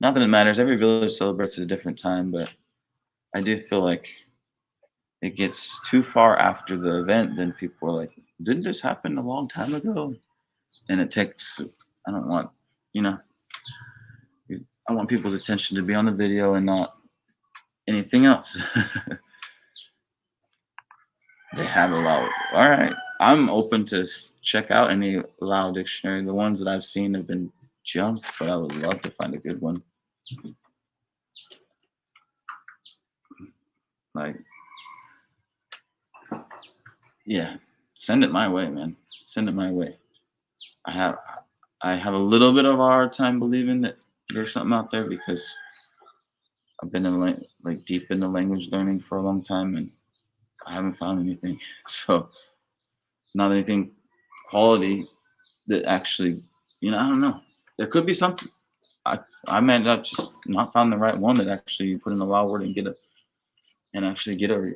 not that it matters. Every village celebrates at a different time, but I do feel like it gets too far after the event, then people are like, didn't this happen a long time ago? And it takes, I don't want, I want people's attention to be on the video and not anything else. They have a Lao. All right. I'm open to check out any Lao dictionary. The ones that I've seen have been junk, but I would love to find a good one. Like, yeah, send it my way, man. Send it my way. I have a little bit of a hard time believing that there's something out there, because I've been in deep into language learning for a long time, and I haven't found anything. So not anything quality that actually, I don't know. There could be something. I might have just not found the right one that actually you put in the Lao word and actually get a.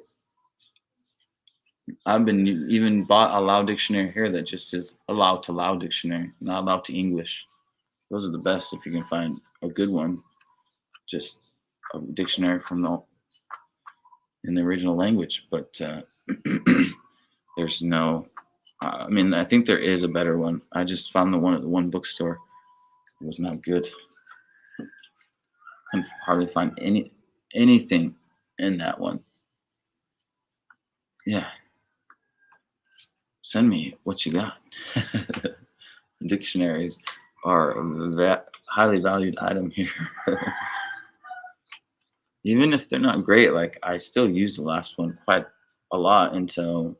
I've been even bought a Lao dictionary here that just is a Lao to Lao dictionary, not Lao to English. Those are the best if you can find a good one. Just a dictionary in the original language, but there's no. I think there is a better one. I just found the one at the one bookstore. It was not good. Couldn't hardly find anything in that one. Yeah. Send me what you got. Dictionaries are a highly valued item here. Even if they're not great, like I still use the last one quite a lot until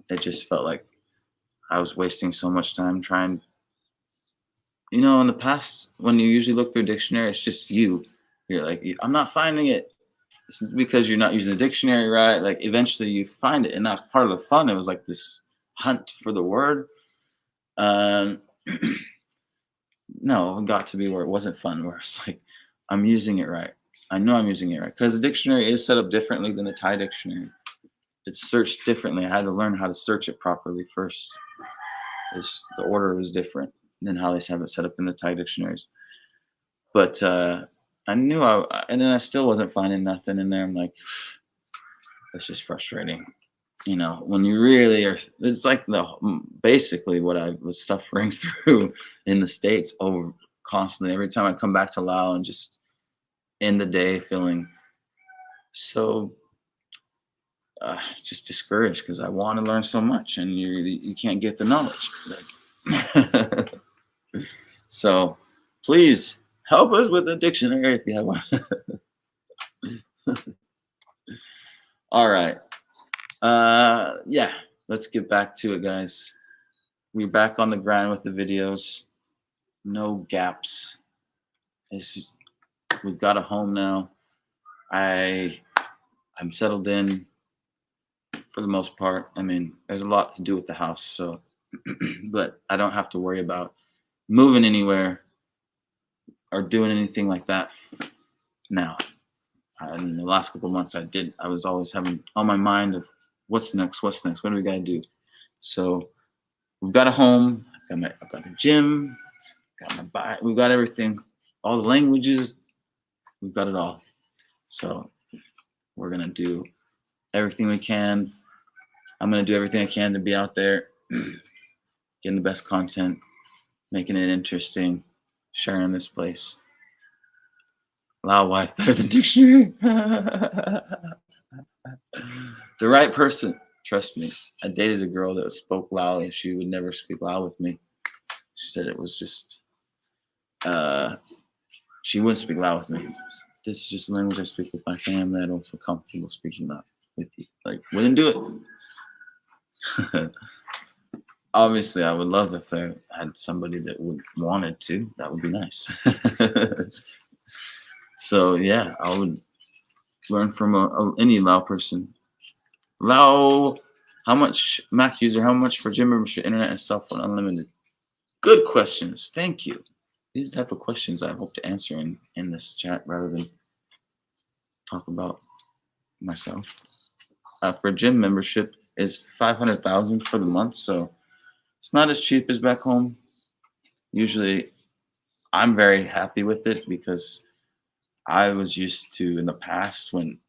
it just felt like I was wasting so much time trying. In the past, when you usually look through a dictionary, it's just you're like, I'm not finding it. It's because you're not using the dictionary right. Like eventually you find it, and that's part of the fun. It was like this hunt for the word. No, it got to be where it wasn't fun, where it's like, I'm using it right. I know I'm using it right, because the dictionary is set up differently than the Thai dictionary. It's searched differently. I had to learn how to search it properly first. The order was different than how they have it set up in the Thai dictionaries. But I knew and then I still wasn't finding nothing in there. I'm like, that's just frustrating. When you really are, it's like basically what I was suffering through in the States over constantly. Every time I come back to Laos and just end the day feeling so just discouraged because I want to learn so much and you can't get the knowledge. Like, so please help us with the dictionary if you have one. All right. Yeah, let's get back to it, guys. We're back on the grind with the videos. No gaps. We've got a home now. I'm settled in for the most part. I mean, there's a lot to do with the house, so but I don't have to worry about moving anywhere or doing anything like that now. In the last couple of months, I was always having on my mind of what's next, what do we gotta do? So we've got a home. I've got a gym. Got my bike. We've got everything. All the languages. We've got it all. So we're gonna do everything we can. I'm gonna do everything I can to be out there, getting the best content, making it interesting, sharing this place. Lao wife better than dictionary. The right person. Trust me. I dated a girl that spoke Lao and she would never speak Lao with me. She said it was just she wouldn't speak Lao with me. This is just a language I speak with my family. I don't feel comfortable speaking that with you. Like, wouldn't do it. Obviously, I would love if I had somebody that wanted to. That would be nice. So yeah, I would learn from any Lao person. Lao, how much, Mac user, how much for gym membership, internet, and cell phone unlimited? Good questions. Thank you. These type of questions I hope to answer in this chat rather than talk about myself. For gym membership is 500,000 for the month, so it's not as cheap as back home. Usually, I'm very happy with it because I was used to in the past when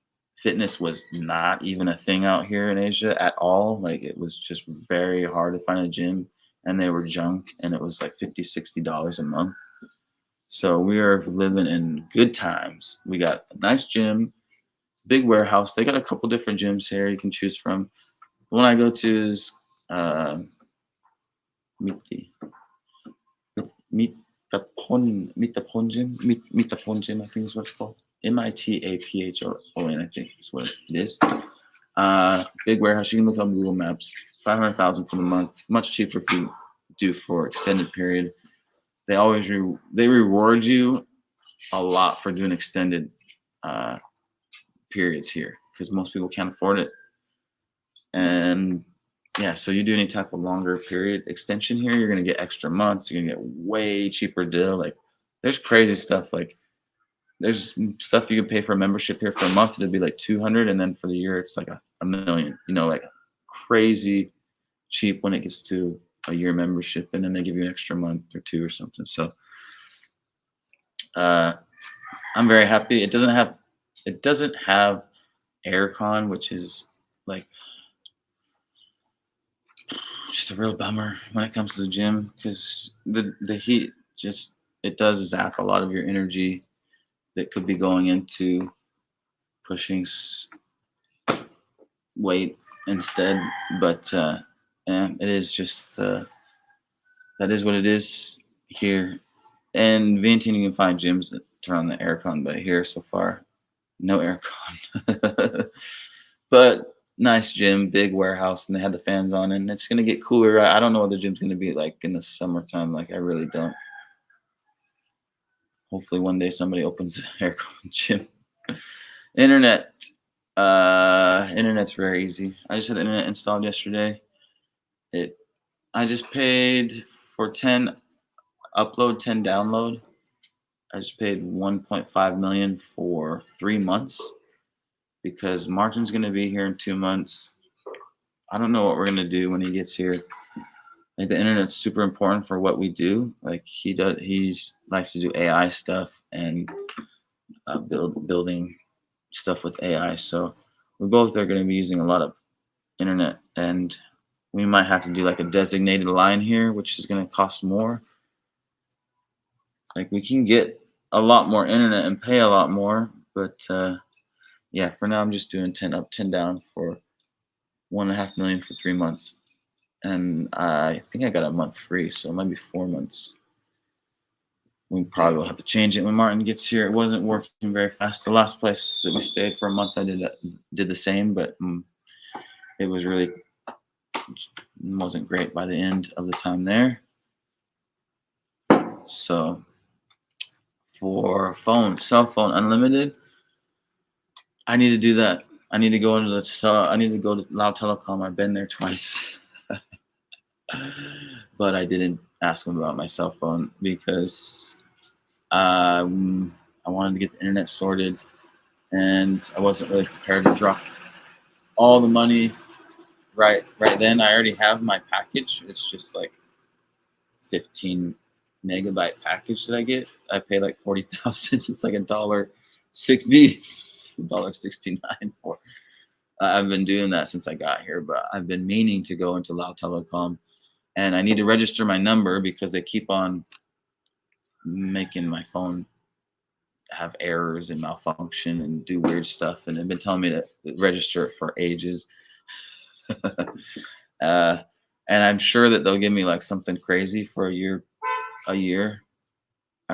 fitness was not even a thing out here in Asia at all. Like it was just very hard to find a gym and they were junk and it was like $50, $60 a month. So we are living in good times. We got a nice gym, big warehouse. They got a couple different gyms here you can choose from. The one I go to is Mitapon Gym, I think is what it's called. Mitaphon, I think is what it is. Big warehouse. You can look on Google Maps. 500,000 for the month. Much cheaper if you do for extended period. They always they reward you a lot for doing extended periods here because most people can't afford it. And yeah, so you do any type of longer period extension here, you're gonna get extra months. You're gonna get way cheaper deal. Like there's crazy stuff. Like there's stuff you can pay for a membership here for a month. It'd be like 200, and then for the year it's like a million. You know, like crazy cheap when it gets to a year membership, and then they give you an extra month or two or something. So I'm very happy. It doesn't have aircon, which is like just a real bummer when it comes to the gym because the heat just it does zap a lot of your energy that could be going into pushing weight instead. But it is just that is what it is here. And Vientiane, you can find gyms that turn on the aircon, but here so far, no aircon. But nice gym, big warehouse, and they had the fans on, and it's gonna get cooler. I don't know what the gym's gonna be like in the summertime. Like I really don't. Hopefully one day somebody opens an aircon gym. Internet. Internet's very easy. I just had the internet installed yesterday. I just paid for 10 upload, 10 download. I just paid 1.5 million for 3 months because Martin's gonna be here in 2 months. I don't know what we're gonna do when he gets here. Like the internet's super important for what we do. Like he likes to do AI stuff and building stuff with AI. So we both are gonna be using a lot of internet, and we might have to do like a designated line here, which is gonna cost more. Like we can get a lot more internet and pay a lot more, but yeah, for now I'm just doing 10 up, 10 down for 1.5 million for 3 months, and I think I got a month free, so it might be 4 months. We probably will have to change it when Martin gets here. It wasn't working very fast. The last place that we stayed for a month, I did the same, but it was really wasn't great by the end of the time there. So for cell phone unlimited, I need to do that. I need to go into I need to go to Lao Telecom. I've been there twice, but I didn't ask them about my cell phone because I wanted to get the internet sorted, and I wasn't really prepared to drop all the money right then. I already have my package. It's just like 15 megabyte package that I get. I pay like 40,000. It's like $1.69 for. I've been doing that since I got here, but I've been meaning to go into Lao Telecom, and I need to register my number because they keep on making my phone have errors and malfunction and do weird stuff, and they've been telling me to register it for ages. And I'm sure that they'll give me like something crazy for a year. I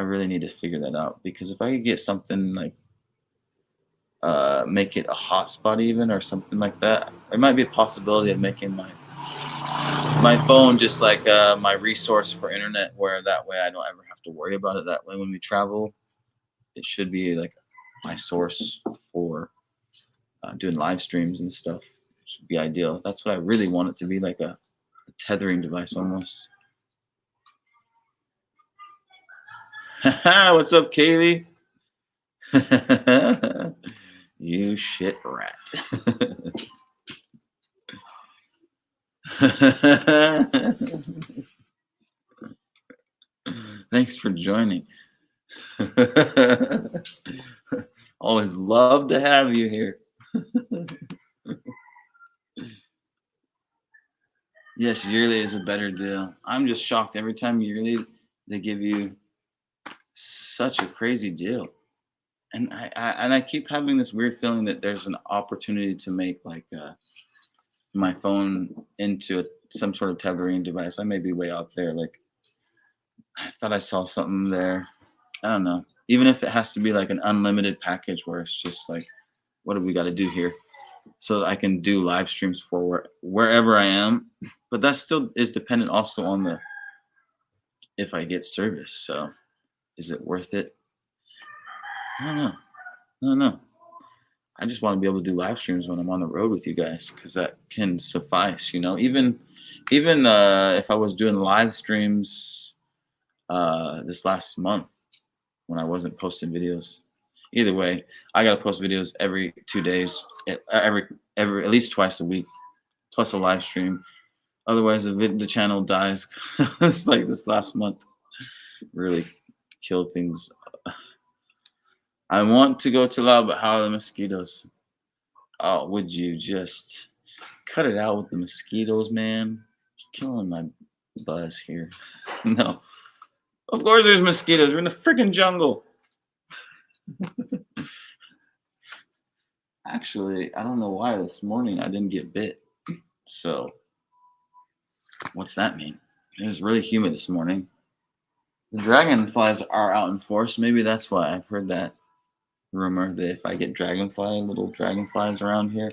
really need to figure that out, because if I could get something like make it a hotspot even or something like that, there might be a possibility of making my phone just like my resource for internet, where that way I don't ever have to worry about it. That way when we travel, it should be like my source for doing live streams and stuff. It should be ideal. That's what I really want it to be, like a tethering device almost. What's up, Kaylee? You shit rat. Thanks for joining. Always love to have you here. Yes, yearly is a better deal. I'm just shocked every time yearly they give you such a crazy deal. And I keep having this weird feeling that there's an opportunity to make like my phone into some sort of tethering device. I may be way out there. Like I thought I saw something there. I don't know. Even if it has to be like an unlimited package where it's just like, what do we got to do here? So that I can do live streams for wherever I am. But that still is dependent also on if I get service. So is it worth it? I don't know. I just want to be able to do live streams when I'm on the road with you guys, because that can suffice, even if I was doing live streams this last month when I wasn't posting videos. Either way, I gotta post videos every 2 days, every at least twice a week, plus a live stream. Otherwise, the channel dies. It's like this last month really killed things. I want to go to Lao, but how are the mosquitoes? Oh, would you just cut it out with the mosquitoes, man? You're killing my buzz here. No. Of course there's mosquitoes. We're in the freaking jungle. Actually, I don't know why this morning I didn't get bit. So, what's that mean? It was really humid this morning. The dragonflies are out in force. Maybe that's why. I've heard that rumor that if I get little dragonflies around here,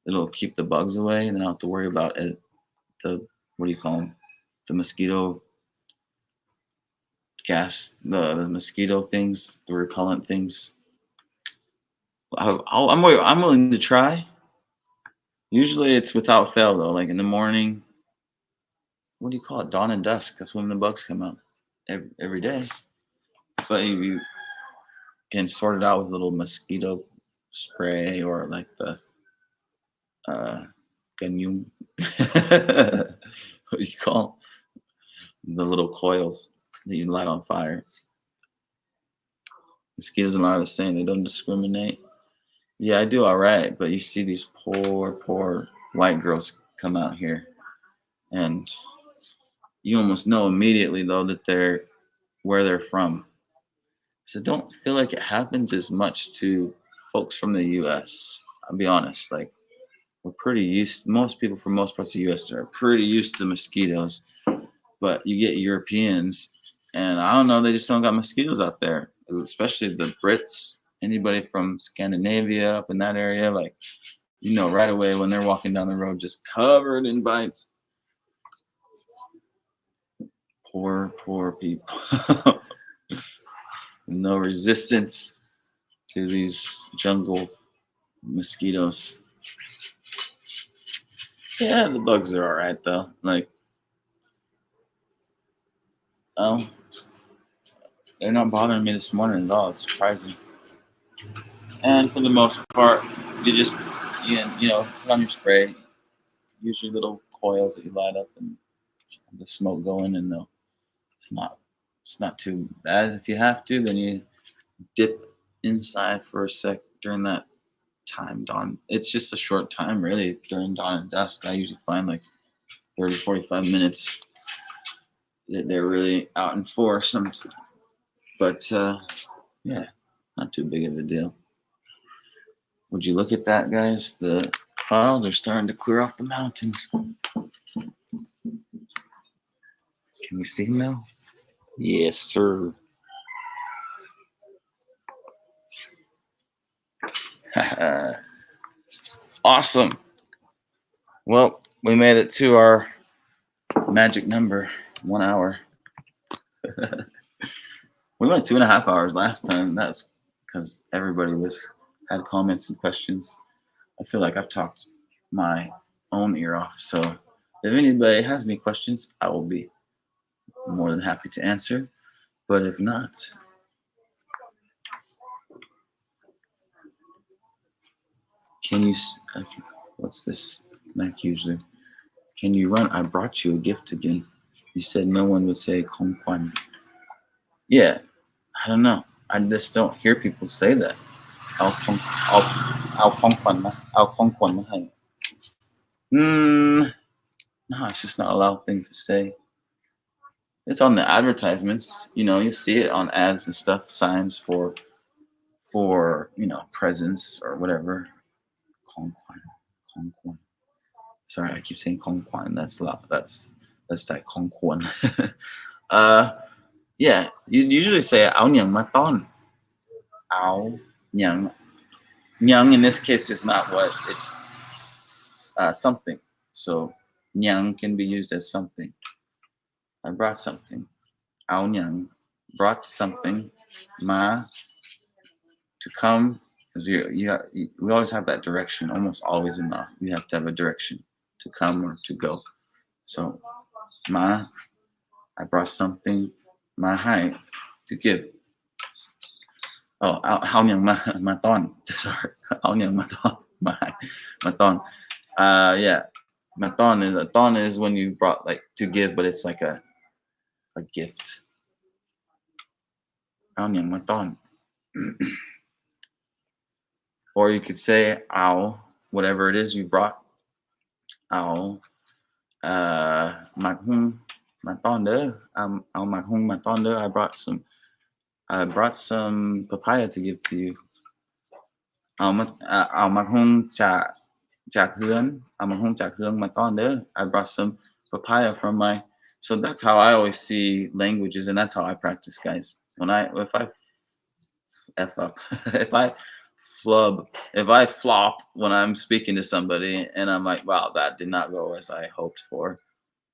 it'll keep the bugs away, and then I don't have to worry about it. What do you call them? The mosquito gas, the mosquito things, the repellent things. I'm willing to try. Usually it's without fail though. Like in the morning, what do you call it? Dawn and dusk. That's when the bugs come out every day. But you can sort it out with a little mosquito spray or like the ganyum. What do you call them? The little coils that you light on fire. Mosquitoes and I are the same. They don't discriminate. Yeah, I do all right, but you see these poor white girls come out here, and you almost know immediately though that where they're from. So don't feel like it happens as much to folks from the US. I'll be honest, like we're pretty used most people from most parts of the US are pretty used to mosquitoes. But you get Europeans and I don't know, they just don't got mosquitoes out there. Especially the Brits, anybody from Scandinavia up in that area, like right away when they're walking down the road just covered in bites. Poor people. No resistance to these jungle mosquitoes. Yeah, the bugs are all right though. Like, oh, they're not bothering me this morning at all. It's surprising. And for the most part, you just put on your spray. Usually little coils that you light up and the smoke going, and it's not it's not too bad. If you have to, then you dip inside for a sec during that time dawn. It's just a short time really during dawn and dusk. I usually find like 30, 45 minutes that they're really out in force. But yeah, not too big of a deal. Would you look at that, guys? The clouds are starting to clear off the mountains. Can we see them now? Yes, sir. Awesome. Well, we made it to our magic number, 1 hour. We went 2.5 hours last time. That's because everybody had comments and questions. I feel like I've talked my own ear off. So if anybody has any questions, I will be more than happy to answer. But if not, can you? What's this? Like usually, can you run? I brought you a gift again. You said no one would say "Kong Kwan." Yeah, I don't know. I just don't hear people say that. I'll Kong Kwan na. I'll Kong Kwan na hai. No, it's just not a loud thing to say. It's on the advertisements. You see it on ads and stuff, signs for presents or whatever. Kong Kwan, Kong Kwan. Sorry, I keep saying Kong Kwan. That's loud. That's like Kong Kwan. Yeah, you usually say Ao Nyang Maton. Ao Nyang. Nyang in this case is not what it's something. So Nyang can be used as something. I brought something. Ao Nyang brought something. Ma to come, because we always have that direction. Almost always in Ma, we have to have a direction to come or to go. So Ma, I brought something. Ma hai, to give. Oh, Ao Nyang Maton. Sorry, Ao Nyang Maton. Ma hai, Maton. Yeah, Maton is when you brought like to give, but it's like a gift. Ao Nyang Maton. Or you could say Ao, whatever it is you brought. Ao Maghung Maton de. Ao Maghung Maton de. I brought some papaya to give to you. Ao Maghung Chak Hyun. Ao Maghung Chak Hyun Maton de. I brought some papaya from my. So that's how I always see languages, and that's how I practice, guys. If I f up, if I flop when I'm speaking to somebody, and I'm like, wow, that did not go as I hoped for.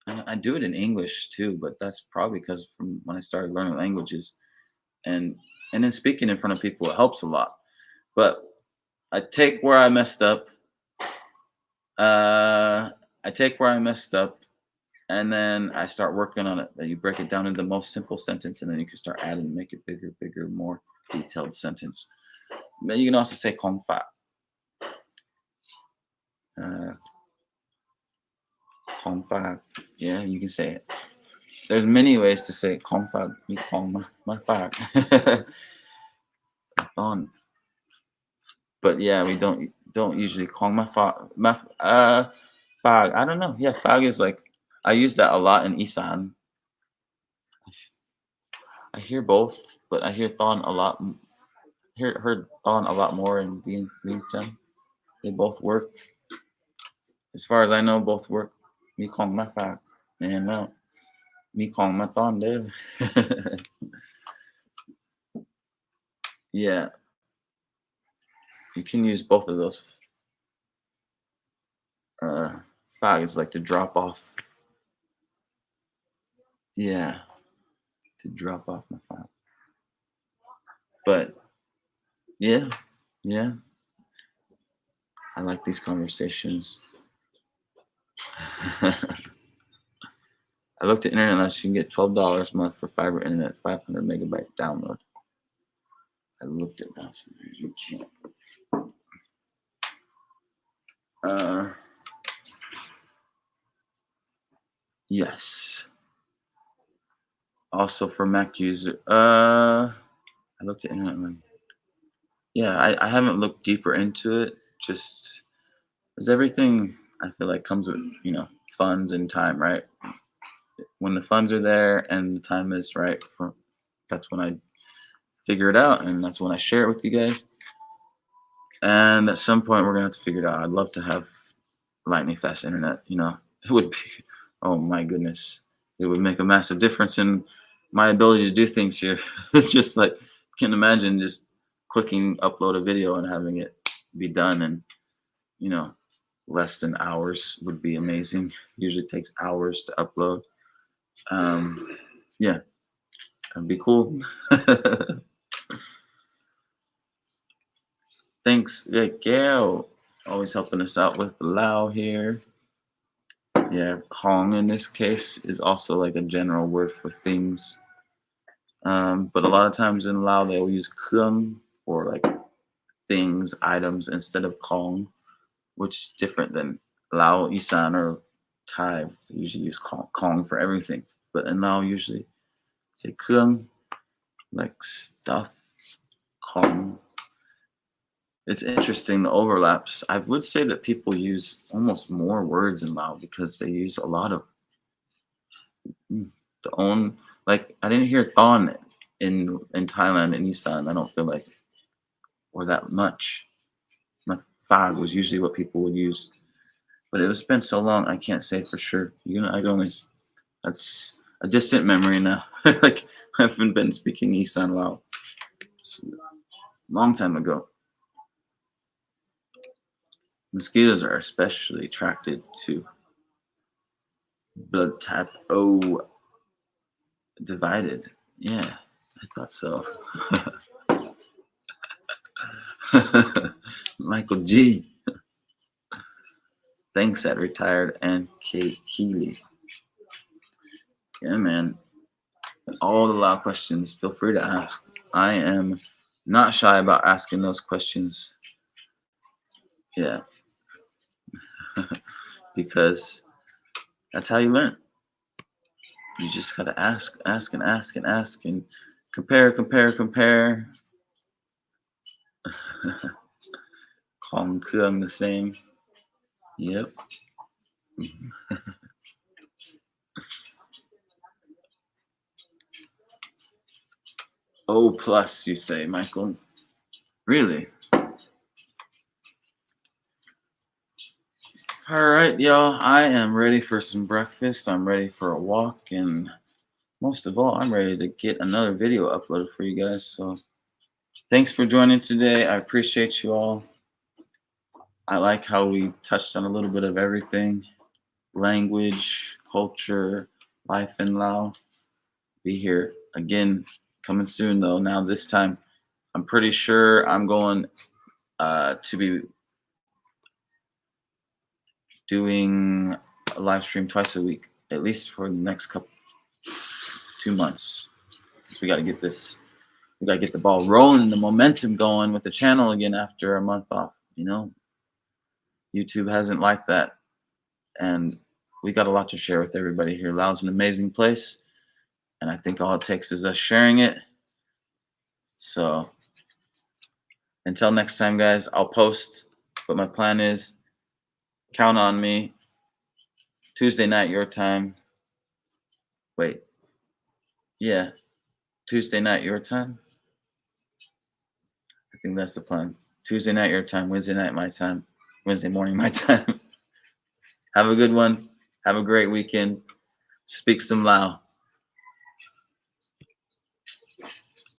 I do it in English too, but that's probably because from when I started learning languages, and then speaking in front of people, it helps a lot. But I take where I messed up. And then I start working on it. Then you break it down into the most simple sentence, and then you can start adding, make it bigger, more detailed sentence. Then you can also say "kong fa." Kong fa. Yeah, you can say it. There's many ways to say "kong fa." Me kong my fa. But yeah, we don't usually kong my fa. Fag. I don't know. Yeah, fag is like I use that a lot in Isan. I hear both. but I hear Thon a lot. Heard Thon a lot more in Vietnam. They both work. As far as I know, both work. Me calling my five, man. No, me calling my Thon there. Yeah, you can use both of those. Uh, Five is like to drop off. Yeah, to drop off my five. But yeah, yeah, I like these conversations. I looked at internet last. You can get $12 a month for fiber internet, 500 megabyte download. I looked at that. So you can't. Uh, yes. Also for Mac user. I looked at internet. Yeah, I haven't looked deeper into it. Just as everything I feel like comes with funds and time, right? When the funds are there and the time is right, that's when I figure it out, and that's when I share it with you guys. And at some point, we're gonna have to figure it out. I'd love to have lightning fast internet. It would be, oh my goodness, it would make a massive difference in my ability to do things here. It's just like, can't imagine just clicking upload a video and having it be done and you know less than hours would be amazing. Usually takes hours to upload. Yeah, that'd be cool. Thanks, Gail. Always helping us out with the Lao here. Yeah, Kong in this case is also like a general word for things. But a lot of times in Lao, they'll use Kung for like things, items, instead of Kong, which is different than Lao, Isan, or Thai. They usually use Kong for everything. But in Lao, usually say Kung, like stuff, Kong. It's interesting, the overlaps. I would say that people use almost more words in Lao because they use a lot of the own. Like I didn't hear Thon in Thailand and Isan. I don't feel like or that much. My fag was usually what people would use, but it was been so long I can't say for sure. I can only that's a distant memory now. Like I haven't been speaking Isan Lao. It's a long time ago. Mosquitoes are especially attracted to blood type O divided. Yeah, I thought so. Michael G. Thanks at retired and Kate Keeley. Yeah, man. All the loud questions, feel free to ask. I am not shy about asking those questions. Yeah. Because that's how you learn. You just gotta ask and ask and ask and compare. Kong Keung the same. Yep. O plus, you say, Michael. Really? All right, y'all. I am ready for some breakfast. I'm ready for a walk. And most of all, I'm ready to get another video uploaded for you guys. So thanks for joining today. I appreciate you all. I like how we touched on a little bit of everything: language, culture, life in Lao. Be here again, coming soon though. Now this time, I'm pretty sure I'm going to be doing a live stream twice a week, at least for the next 2 months. Because we got to get the ball rolling, the momentum going with the channel again after a month off. YouTube hasn't liked that, and we got a lot to share with everybody here. Laos an amazing place, and I think all it takes is us sharing it. So until next time, guys, I'll post, but my plan is count on me Tuesday night your time. Wait, yeah, Tuesday night your time. I think that's the plan. Tuesday night your time, Wednesday night my time, Wednesday morning my time. Have a good one. Have a great weekend. Speak some Lao.